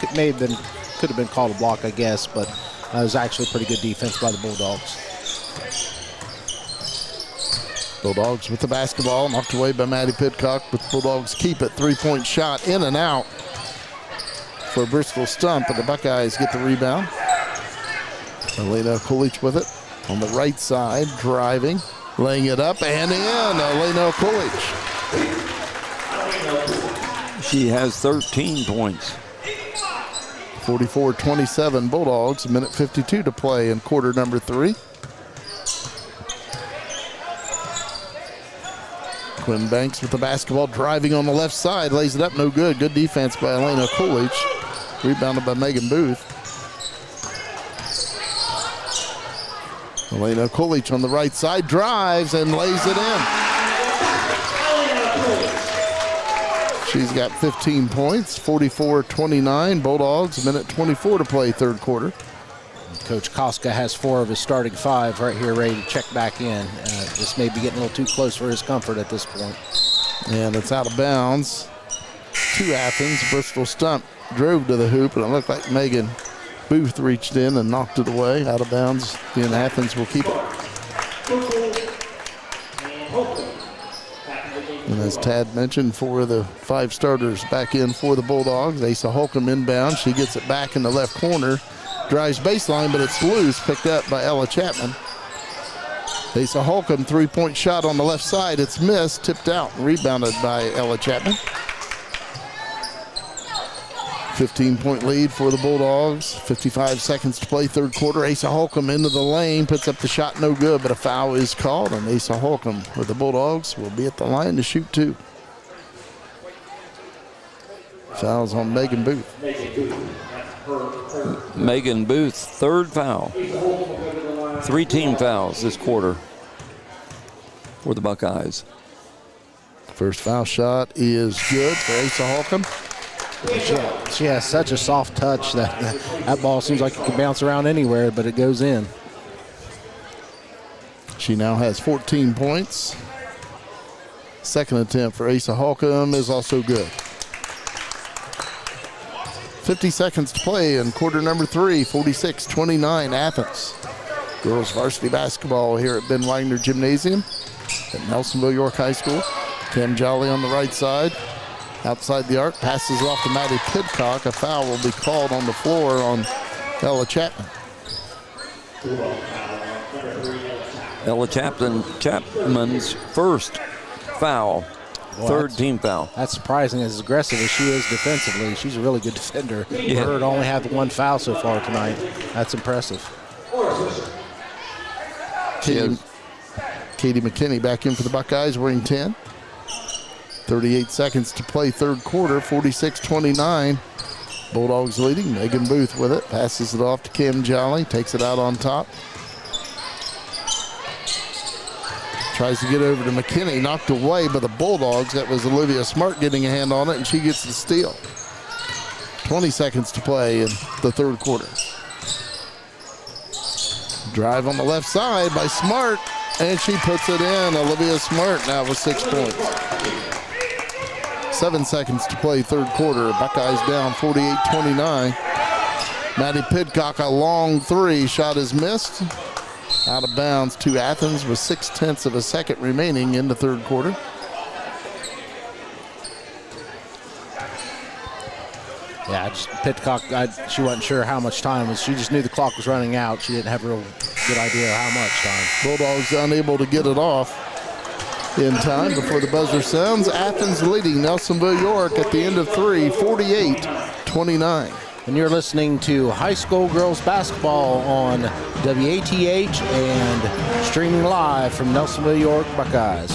could have been called a block, I guess, but it was actually pretty good defense by the Bulldogs. Bulldogs with the basketball, knocked away by Maddie Pidcock, but Bulldogs keep it. 3-point shot in and out for Bristol Stump, but the Buckeyes get the rebound. Elena Kulich with it on the right side, driving, laying it up and in. Elena Kulich. She has 13 points. 44-27 Bulldogs, a minute 52 to play in quarter number 3. Quinn Banks with the basketball, driving on the left side, lays it up, no good. Good defense by Elena Coolidge. Rebounded by Megan Booth. Elena Coolidge on the right side, drives and lays it in. She's got 15 points, 44-29 Bulldogs, a minute 24 to play third quarter. Coach Koska has 4 of his starting 5 right here ready to check back in. This may be getting a little too close for his comfort at this point. And it's out of bounds to Athens. Bristol Stump drove to the hoop, and it looked like Megan Booth reached in and knocked it away. Out of bounds, then Athens will keep it. And as Tad mentioned, 4 of the 5 starters back in for the Bulldogs. Asa Holcomb inbound. She gets it back in the left corner. Drives baseline, but it's loose. Picked up by Ella Chapman. Asa Holcomb, 3-point shot on the left side. It's missed, tipped out, rebounded by Ella Chapman. 15-point lead for the Bulldogs. 55 seconds to play third quarter. Asa Holcomb into the lane, puts up the shot, no good, but a foul is called, and Asa Holcomb with the Bulldogs will be at the line to shoot 2. Fouls on Megan Booth. Megan Booth, third foul. 3 team fouls this quarter for the Buckeyes. First foul shot is good for Asa Holcomb. She has such a soft touch that ball seems like it can bounce around anywhere, but it goes in. She now has 14 points. Second attempt for Asa Holcomb is also good. 50 seconds to play in quarter number 3, 46-29 Athens. Girls varsity basketball here at Ben Wagner Gymnasium at Nelsonville-York High School. Cam Jolly on the right side. Outside the arc, passes it off to Maddie Pidcock. A foul will be called on the floor on Ella Chapman. Ella Chapman's first foul. Well, third team foul. That's surprising. As aggressive as she is defensively, she's a really good defender. Yeah. For her to only have 1 foul so far tonight, that's impressive. Katie McKinney back in for the Buckeyes, wearing 10. 38 seconds to play third quarter, 46-29. Bulldogs leading. Megan Booth with it. Passes it off to Cam Jolly. Takes it out on top. Tries to get over to McKinney. Knocked away by the Bulldogs. That was Olivia Smart getting a hand on it, and she gets the steal. 20 seconds to play in the third quarter. Drive on the left side by Smart, and she puts it in. Olivia Smart now with 6 points. 7 seconds to play third quarter. Buckeyes down 48-29. Maddie Pidcock, a long 3. Shot is missed. Out of bounds to Athens with 0.6 of a second remaining in the third quarter. Yeah, Pidcock, she wasn't sure how much time was. She just knew the clock was running out. She didn't have a real good idea of how much time. Bulldogs unable to get it off in time before the buzzer sounds. Athens leading Nelsonville-York at the end of 3, 48-29. And you're listening to high school girls basketball on WATH and streaming live from Nelsonville-York Buckeyes.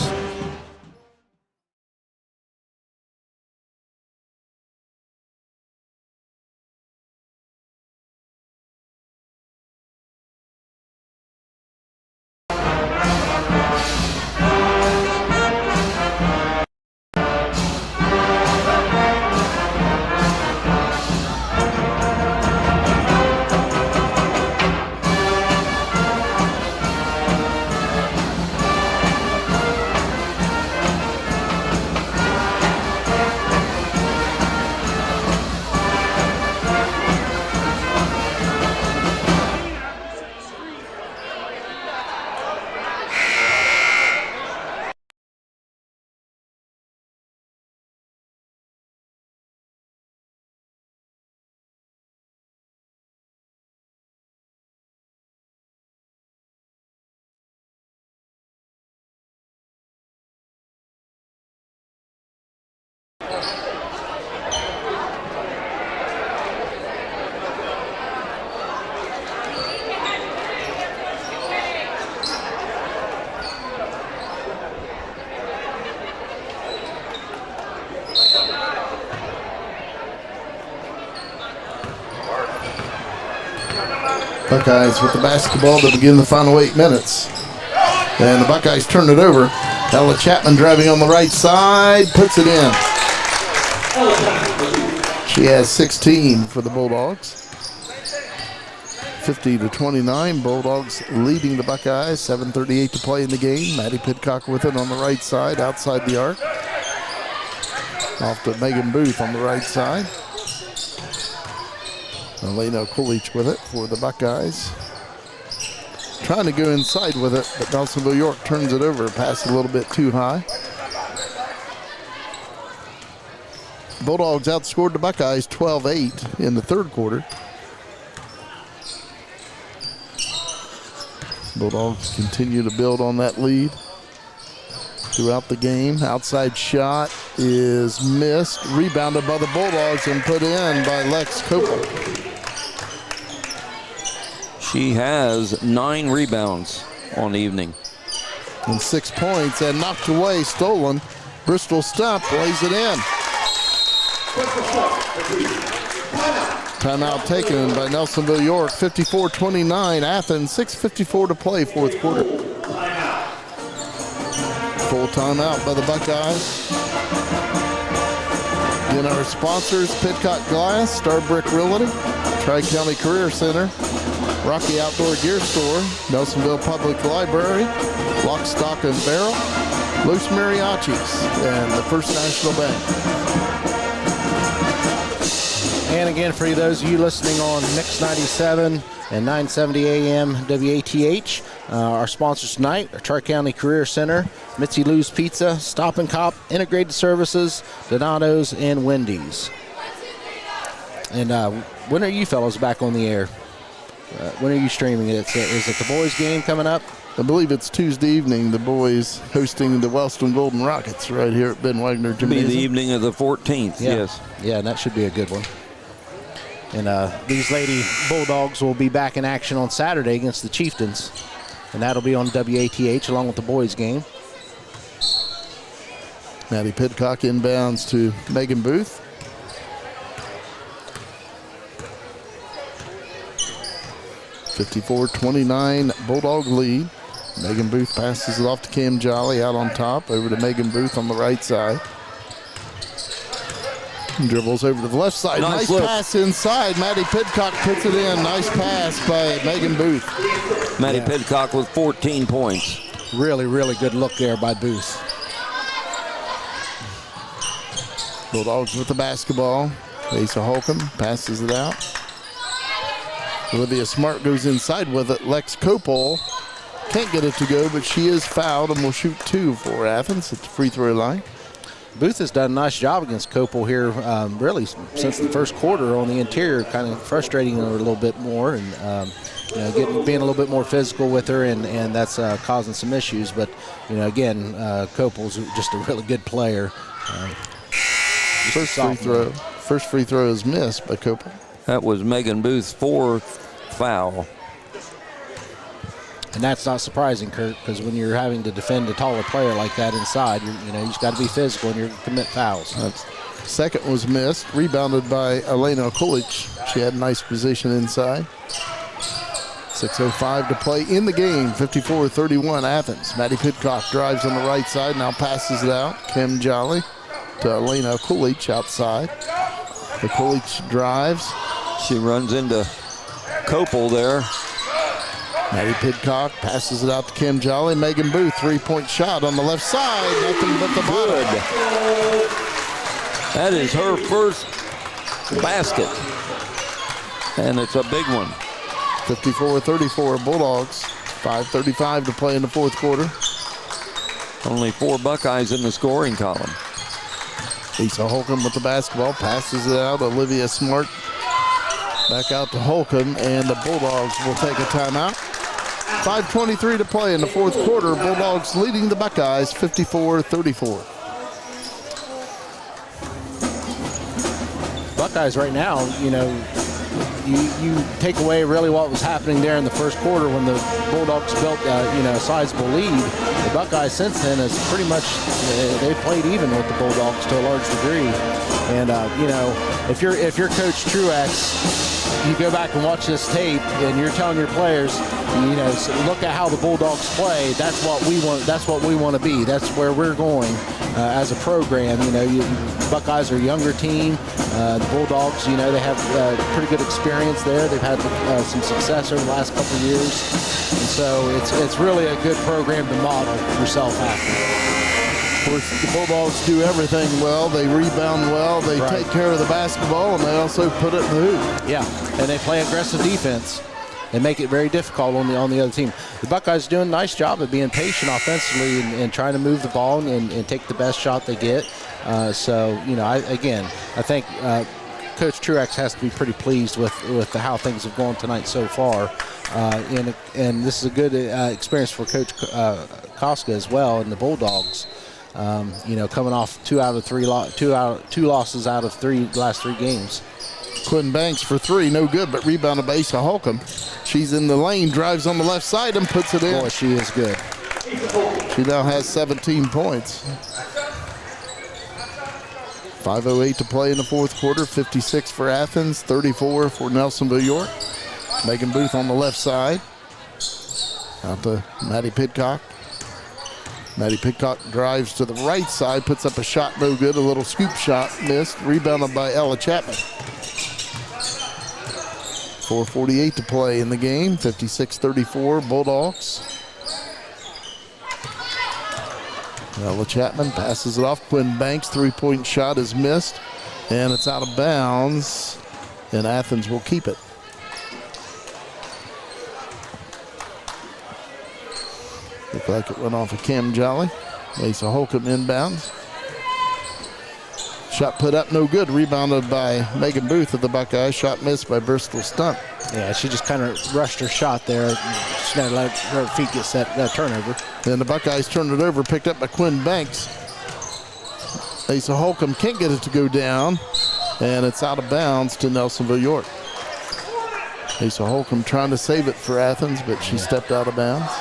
Buckeyes with the basketball to begin the final 8 minutes. And the Buckeyes turn it over. Ella Chapman driving on the right side, puts it in. She has 16 for the Bulldogs. 50-29, Bulldogs leading the Buckeyes. 7:38 to play in the game. Maddie Pidcock with it on the right side, outside the arc. Off to Megan Booth on the right side. Elena Coolidge with it for the Buckeyes. Trying to go inside with it, but Nelsonville-York turns it over. Pass a little bit too high. Bulldogs outscored the Buckeyes 12-8 in the third quarter. Bulldogs continue to build on that lead throughout the game. Outside shot is missed. Rebounded by the Bulldogs and put in by Lex Copel. She has 9 rebounds on the evening. And 6 points and knocked away, stolen. Bristol Stump lays it in. Timeout taken by Nelsonville-York. 54-29 Athens. 6:54 to play, fourth quarter. Full timeout by the Buckeyes. Again, our sponsors: Pidcock Glass, Starbrick Realty, Tri-County Career Center, Rocky Outdoor Gear Store, Nelsonville Public Library, Lock, Stock and Barrel, Los Mariachis, and the First National Bank. And again, for those of you listening on Mix 97 and 970 AM WATH, our sponsors tonight are Tri-County Career Center, Mitzi Lou's Pizza, Stop and Cop, Integrated Services, Donato's, and Wendy's. And when are you fellows back on the air? When are you streaming it? Is it the boys' game coming up? I believe it's Tuesday evening. The boys hosting the Wellston Golden Rockets right here at Ben Wagner Gymnasium. Be the evening of the 14th, Yeah. yes. Yeah, and that should be a good one. And these Lady Bulldogs will be back in action on Saturday against the Chieftains. And that'll be on WATH along with the boys' game. Maddie Pidcock inbounds to Megan Booth. (54-29) Bulldog lead. Megan Booth passes it off to Cam Jolly out on top. Over to Megan Booth on the right side. Dribbles over to the left side. Nice pass inside. Maddie Pidcock puts it in. Nice pass by Megan Booth. Maddie Pidcock with 14 points. Really, really good look there by Booth. Bulldogs with the basketball. Asa Holcomb passes it out. Olivia Smart goes inside with it. Lex Copel can't get it to go, but she is fouled and will shoot 2 for Athens at the free throw line. Booth has done a nice job against Copel here, really since the first quarter on the interior, kind of frustrating her a little bit more, and being a little bit more physical with her, and that's causing some issues. But again, Copel's just a really good player. First free throw is missed by Copel. That was Megan Booth's 4th foul. And that's not surprising, Kurt, because when you're having to defend a taller player like that inside, you just got to be physical and you're going to commit fouls. Second was missed, rebounded by Elena Coolidge. She had a nice position inside. 6:05 to play in the game. 54-31 Athens. Maddie Pidcock drives on the right side, now passes it out. Kim Jolly to Elena Coolidge outside. The Coolidge drives. She runs into Copel there. Maddie Pidcock passes it out to Kim Jolly. Megan Booth, 3-point shot on the left side. Nothing but the bottom. That is her first basket. And it's a big one. 54-34 Bulldogs. 5:35 to play in the fourth quarter. Only 4 Buckeyes in the scoring column. Lisa Holcomb with the basketball. Passes it out. Olivia Smart back out to Holcomb. And the Bulldogs will take a timeout. 5:23 to play in the fourth quarter. Bulldogs leading the Buckeyes 54-34. Buckeyes right now, you take away really what was happening there in the first quarter when the Bulldogs built a sizable lead. The Buckeyes since then has pretty much they played even with the Bulldogs to a large degree. And if you're Coach Truex, you go back and watch this tape and you're telling your players, look at how the Bulldogs play. That's what we want. That's what we want to be. That's where we're going as a program. Buckeyes are a younger team. The Bulldogs, they have pretty good experience there. They've had some success over the last couple of years, and so it's really a good program to model yourself after. Of course, the Bulldogs do everything well. They rebound well. They take care of the basketball, and they also put it in the hoop. Yeah, and they play aggressive defense and make it very difficult on the other team. The Buckeyes doing a nice job of being patient offensively and trying to move the ball and take the best shot they get. I think Coach Truex has to be pretty pleased with how things have gone tonight so far. And this is a good experience for Coach Koska as well and the Bulldogs. Coming off two losses out of last three games. Quinn Banks for three, no good, but rebounded by Asa Holcomb. She's in the lane, drives on the left side and puts it in. Boy, she is good. She now has 17 points. 5:08 to play in the fourth quarter. 56 for Athens, 34 for Nelsonville-York. Megan Booth on the left side. Out to Maddie Pidcock. Maddie Pidcock drives to the right side, puts up a shot, no good. A little scoop shot, missed. Rebounded by Ella Chapman. 4:48 to play in the game. 56-34 Bulldogs. Ella Chapman passes it off. Quinn Banks' three-point shot is missed, and it's out of bounds, and Athens will keep it. Looked like it went off of Cam Jolly. Asa Holcomb inbounds. Shot put up, no good. Rebounded by Megan Booth of the Buckeyes. Shot missed by Bristol Stunt. Yeah, she just kind of rushed her shot there. She had to let her feet get set, turnover. Then the Buckeyes turned it over, picked up by Quinn Banks. Asa Holcomb can't get it to go down, and it's out of bounds to Nelsonville-York. Asa Holcomb trying to save it for Athens, but she stepped out of bounds.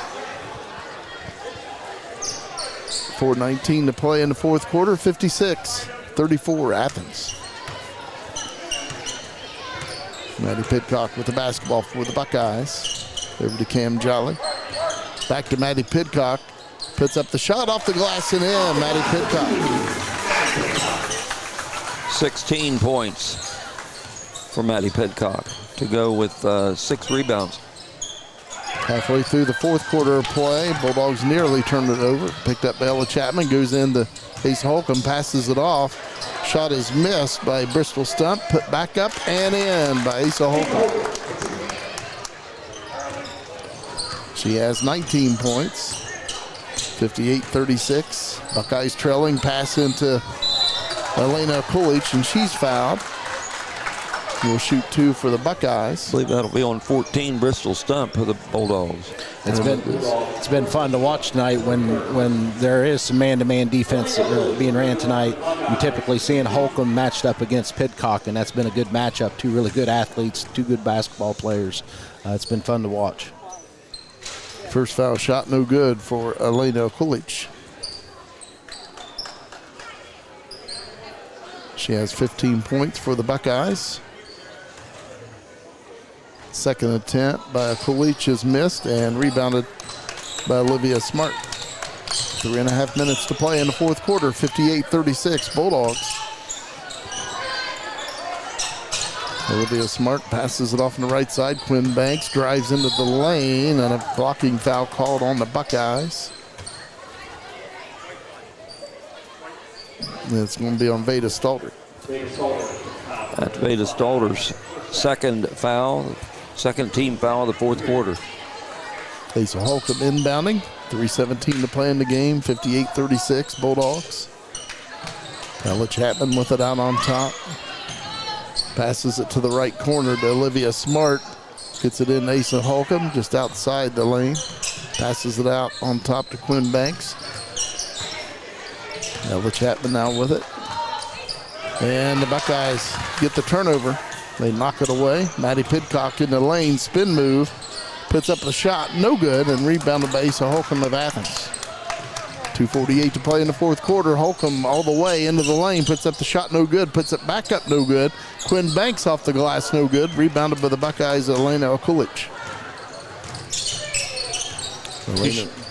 4:19 to play in the fourth quarter. 56-34 Athens. Maddie Pidcock with the basketball for the Buckeyes. Over to Cam Jolly. Back to Maddie Pidcock. Puts up the shot off the glass and in. Maddie Pidcock. 16 points for Maddie Pidcock to go with 6 rebounds. Halfway through the fourth quarter of play, Bulldogs nearly turned it over. Picked up by Ella Chapman, goes into Asa Holcomb, passes it off. Shot is missed by Bristol Stunt, put back up and in by Asa Holcomb. She has 19 points, 58-36. Buckeyes trailing, pass into Elena Coolidge, and she's fouled. We'll shoot 2 for the Buckeyes. I believe that'll be on 14 Bristol Stump for the Bulldogs. It's been fun to watch tonight when there is some man-to-man defense being ran tonight. You typically seeing Holcomb matched up against Pidcock, and that's been a good matchup. 2 really good athletes, 2 good basketball players. It's been fun to watch. First foul shot, no good for Elena Coolidge. She has 15 points for the Buckeyes. Second attempt by Coolidge is missed and rebounded by Olivia Smart. 3.5 minutes to play in the fourth quarter. 58-36 Bulldogs. Olivia Smart passes it off on the right side. Quinn Banks drives into the lane, and a blocking foul called on the Buckeyes. And it's going to be on Veda Stalter. That's Veda Stalter's second foul, second team foul of the fourth quarter. Asa Holcomb inbounding. 3:17 to play in the game. 58-36 Bulldogs. Ella Chapman with it out on top. Passes it to the right corner to Olivia Smart. Gets it in Asa Holcomb just outside the lane. Passes it out on top to Quinn Banks. Ella Chapman now with it. And the Buckeyes get the turnover. They knock it away. Maddie Pidcock in the lane, spin move, puts up a shot, no good, and rebounded by Asa Holcomb of Athens. 2:48 to play in the fourth quarter. Holcomb all the way into the lane, puts up the shot, no good, puts it back up, no good. Quinn Banks off the glass, no good. Rebounded by the Buckeyes, Elena Okulich.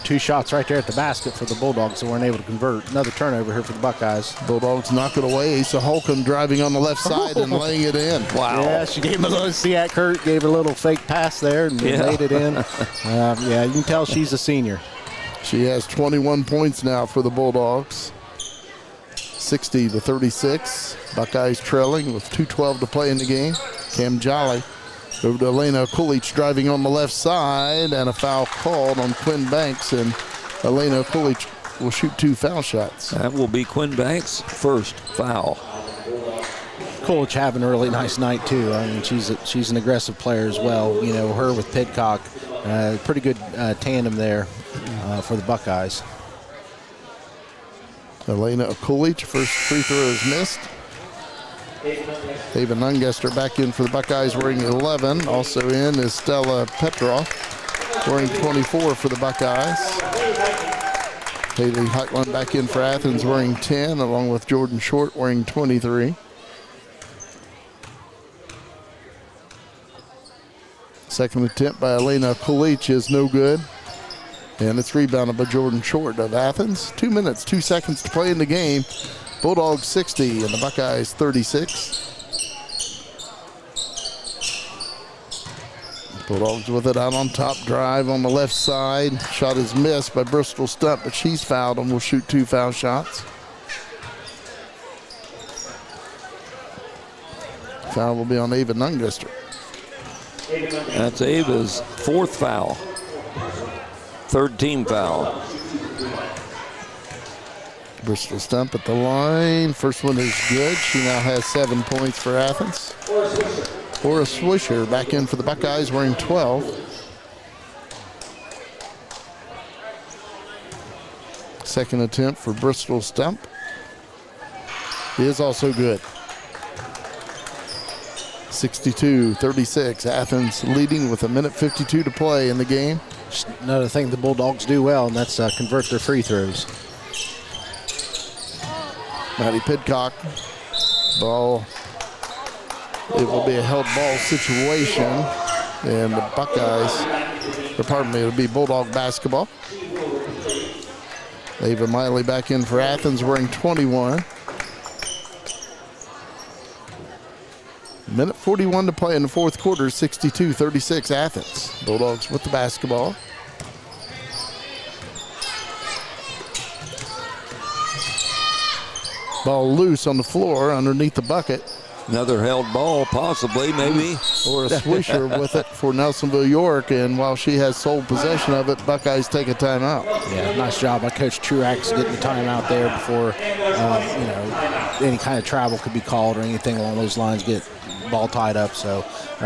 Two shots right there at the basket for the Bulldogs that weren't able to convert. Another turnover here for the Buckeyes. Bulldogs knock it away. Asa Holcomb driving on the left side and laying it in. Wow. Yeah, she gave him a little, see that Kurt gave her a little fake pass there and laid it in. Yeah, you can tell she's a senior. She has 21 points now for the Bulldogs. 60-36. Buckeyes trailing with 2:12 to play in the game. Cam Jolly over to Elena Okulich driving on the left side, and a foul called on Quinn Banks, and Elena Okulich will shoot 2 foul shots. That will be Quinn Banks' first foul. Coolidge having a really nice night too. I mean, she's an aggressive player as well. You know, her with Pidcock, pretty good tandem there for the Buckeyes. Elena Okulich, first free throw is missed. Ava Nungester back in for the Buckeyes wearing 11. Also in is Stella Petroff wearing 24 for the Buckeyes. Haley Heitland back in for Athens wearing 10, along with Jordan Short wearing 23. Second attempt by Elena Okulich is no good. And it's rebounded by Jordan Short of Athens. 2 minutes, 2 seconds to play in the game. Bulldogs 60 and the Buckeyes 36. Bulldogs with it out on top, drive on the left side. Shot is missed by Bristol Stump, but she's fouled and will shoot 2 foul shots. Foul will be on Ava Nungester. That's Ava's 4th foul. 3rd team foul. Bristol Stump at the line. First one is good. She now has 7 points for Athens. Laura Swisher back in for the Buckeyes wearing 12. Second attempt for Bristol Stump is also good. 62-36. Athens leading with 1:52 to play in the game. Just another thing the Bulldogs do well, and that's convert their free throws. Maddie Pidcock, ball. It will be a held ball situation, and the Buckeyes, or pardon me, it'll be Bulldog basketball. Ava Miley back in for Athens wearing 21. 1:41 to play in the fourth quarter, 62-36 Athens. Bulldogs with the basketball. Ball loose on the floor underneath the bucket. Another held ball, possibly, maybe. Or a swisher with it for Nelsonville-York, and while she has sole possession of it, Buckeyes take a timeout. Yeah, nice job by Coach Truax getting the timeout there before any kind of travel could be called or anything along those lines, get ball tied up. So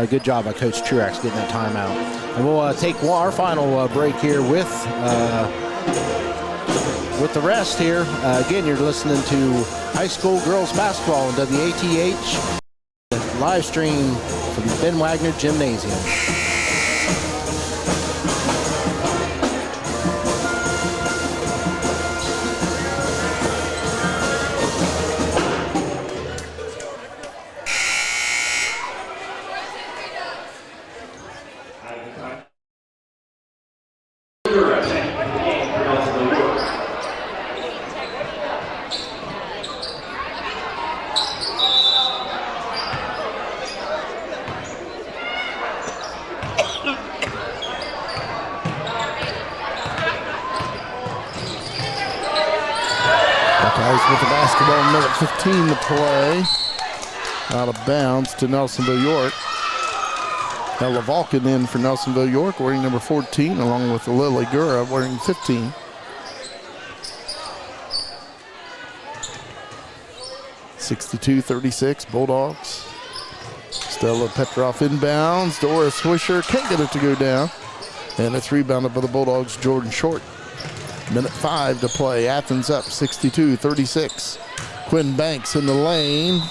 good job by Coach Truax getting that timeout. And we'll take our final break here with the rest here. Again, you're listening to high school girls basketball on WATH live stream from the Ben Wagner Gymnasium. With the basketball, 1:15 to play. Out of bounds to Nelsonville-York. Ella Vulcan in for Nelsonville-York wearing number 14, along with Lily Gura wearing 15. (62-36) Bulldogs. Stella Petroff inbounds. Dora Swisher can't get it to go down. And it's rebounded by the Bulldogs' Jordan Short. 1:05 to play. Athens up 62-36. Quinn Banks in the lane.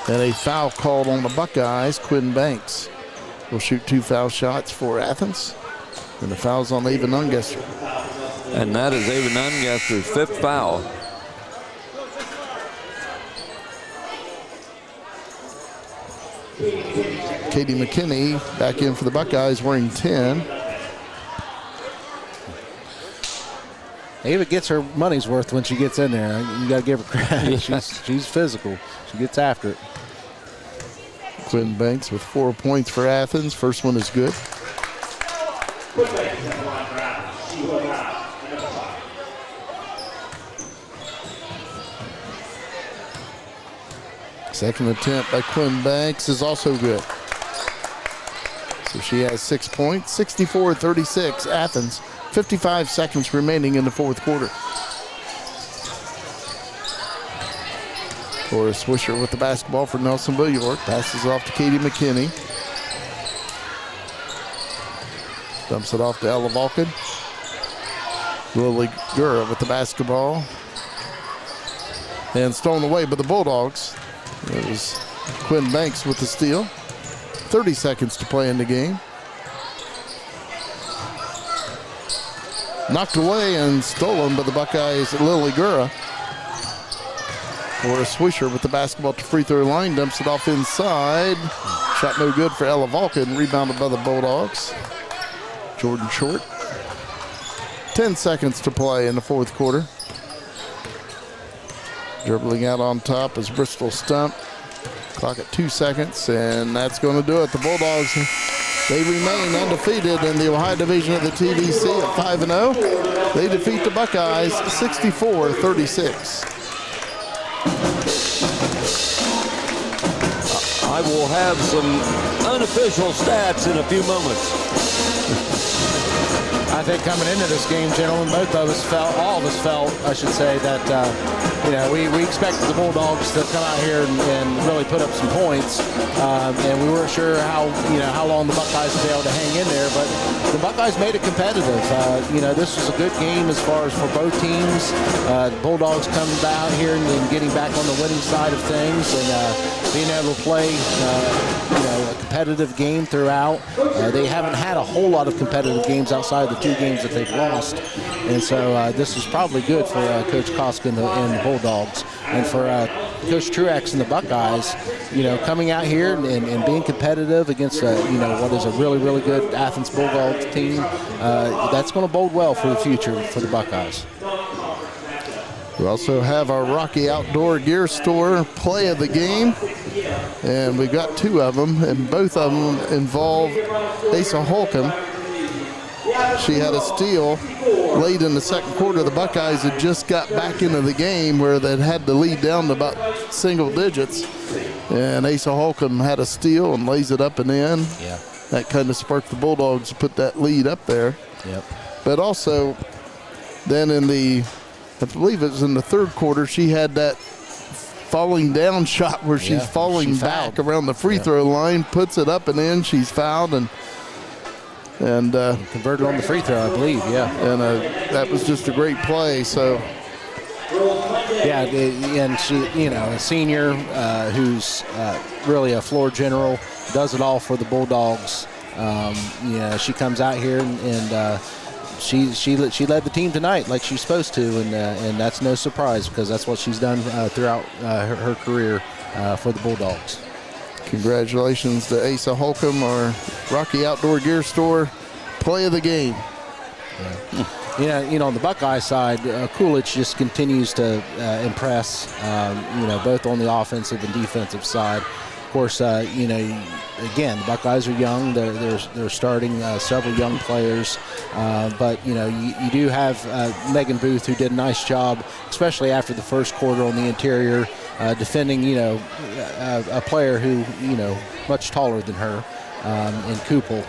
And a foul called on the Buckeyes. Quinn Banks will shoot 2 foul shots for Athens. And the foul's on Ava Nungester. And that is Ava Nungester's 5th foul. Katie McKinney back in for the Buckeyes wearing 10. Ava gets her money's worth when she gets in there. You got to give her credit. She's physical. She gets after it. Quinn Banks with 4 points for Athens. First one is good. Second attempt by Quinn Banks is also good. So she has 6 points, 64-36. Athens, 55 seconds remaining in the fourth quarter. Forrest Swisher with the basketball for Nelsonville-York. Passes off to Katie McKinney. Dumps it off to Ella Vulcan. Lily Gura with the basketball. And stolen away by the Bulldogs. It was Quinn Banks with the steal. 30 seconds to play in the game. Knocked away and stolen by the Buckeyes, Lily Gura. Forrest Swisher with the basketball to free throw line. Dumps it off inside. Shot no good for Ella Vulcan. Rebounded by the Bulldogs. Jordan Short. 10 seconds to play in the fourth quarter. Dribbling out on top is Bristol Stump. Clock at 2 seconds, and that's going to do it. The Bulldogs, they remain undefeated in the Ohio Division of the TVC at 5-0. They defeat the Buckeyes 64-36. I will have some unofficial stats in a few moments. I think coming into this game, gentlemen, all of us felt, I should say, that we expected the Bulldogs to come out here and really put up some points, and we weren't sure how long the Buckeyes would be able to hang in there. But the Buckeyes made it competitive. This was a good game as far as for both teams. The Bulldogs coming out here and getting back on the winning side of things and being able to play a competitive game throughout. They haven't had a whole lot of competitive games outside the 2 games that they've lost, and so this is probably good for Coach Koska and the Bulldogs, and for Coach Truex and the Buckeyes, coming out here and being competitive against what is a really, really good Athens Bulldogs team. That's going to bode well for the future for the Buckeyes. We also have our Rocky Outdoor Gear Store play of the game, and we've got 2 of them, and both of them involve Asa Holcomb. She had a steal late in the second quarter. The Buckeyes had just got back into the game where they had to lead down to about single digits, and Asa Holcomb had a steal and lays it up and in. Yeah. That kind of sparked the Bulldogs to put that lead up there. Yep. But also, then I believe it was in the third quarter, she had that falling down shot where she's falling back around the free throw line, puts it up and in. She's fouled and converted on the free throw, I believe. Yeah. And that was just a great play. So. Yeah, and she, a senior who's really a floor general, does it all for the Bulldogs. She comes out here and she led the team tonight like she's supposed to, and that's no surprise because that's what she's done throughout her career for the Bulldogs. Congratulations to Asa Holcomb, our Rocky Outdoor Gear Store play of the game. Yeah. On the Buckeye side, Coolidge just continues to impress, both on the offensive and defensive side. Of course, again, the Buckeyes are young. They're starting several young players. But, you do have Megan Booth, who did a nice job, especially after the first quarter on the interior, defending, a player who, much taller than her in Kupel.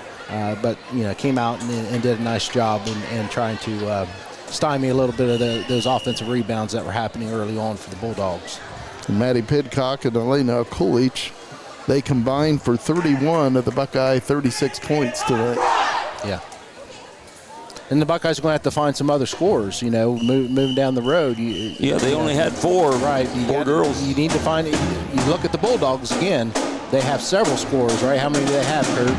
But came out and did a nice job in trying to stymie a little bit of those offensive rebounds that were happening early on for the Bulldogs. And Maddie Pidcock and Elena Coolidge, they combined for 31 of the Buckeye 36 points tonight. Yeah. And the Buckeyes are going to have to find some other scorers, moving down the road. Yeah, they only had four. Right. Four girls. You need to find it. You look at the Bulldogs again. They have several scorers, right? How many do they have, Kurt?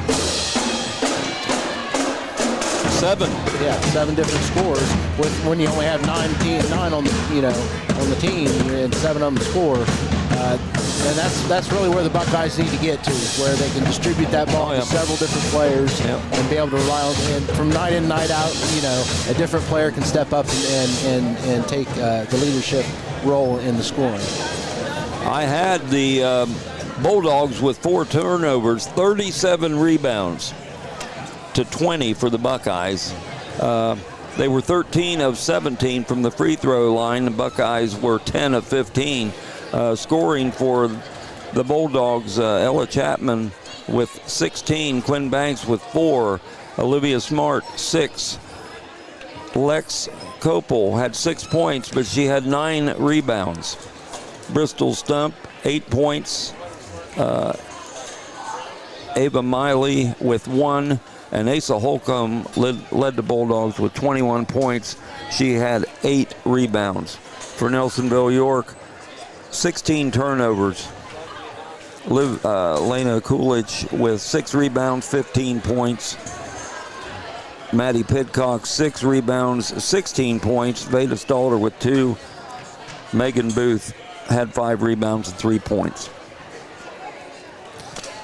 7. Yeah, 7 different scorers. When you only have 9 on the team, and 7 of them score. And that's really where the Buckeyes need to get to, where they can distribute that ball to several different players and be able to rely on. And from night in, night out, a different player can step up and take the leadership role in the scoring. I had the Bulldogs with 4 turnovers, 37 rebounds to 20 for the Buckeyes. They were 13 of 17 from the free throw line. The Buckeyes were 10 of 15. Scoring for the Bulldogs, Ella Chapman with 16, Quinn Banks with 4, Olivia Smart 6. Lex Copel had 6 points, but she had 9 rebounds. Bristol Stump 8 points. Ava Miley with 1, and Asa Holcomb led the Bulldogs with 21 points. She had 8 rebounds. For Nelsonville-York, 16 turnovers. Lena Coolidge with 6 rebounds, 15 points. Maddie Pidcock, 6 rebounds, 16 points. Veda Stalter with 2. Megan Booth had 5 rebounds and 3 points.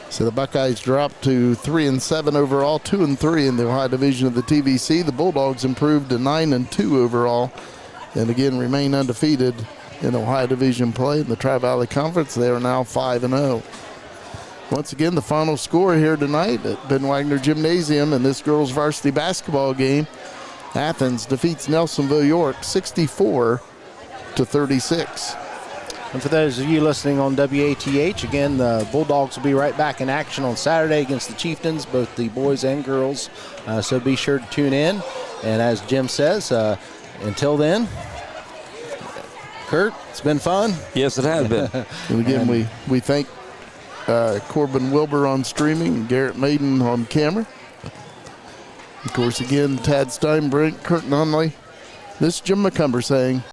So the Buckeyes dropped to 3-7 overall, 2-3 in the Ohio Division of the TVC. The Bulldogs improved to 9-2 overall, and again remain undefeated in Ohio Division play in the Tri-Valley Conference. They are now 5-0. Once again, the final score here tonight at Ben Wagner Gymnasium in this girls varsity basketball game. Athens defeats Nelsonville-York 64-36. And for those of you listening on WATH, again, the Bulldogs will be right back in action on Saturday against the Chieftains, both the boys and girls. So be sure to tune in. And as Jim says, until then, Kurt, it's been fun. Yes, it has been. And again, we thank Corbin Wilbur on streaming and Garrett Maiden on camera. Of course, again, Tad Steinbrink, Kurt Nunley. This is Jim McCumber saying,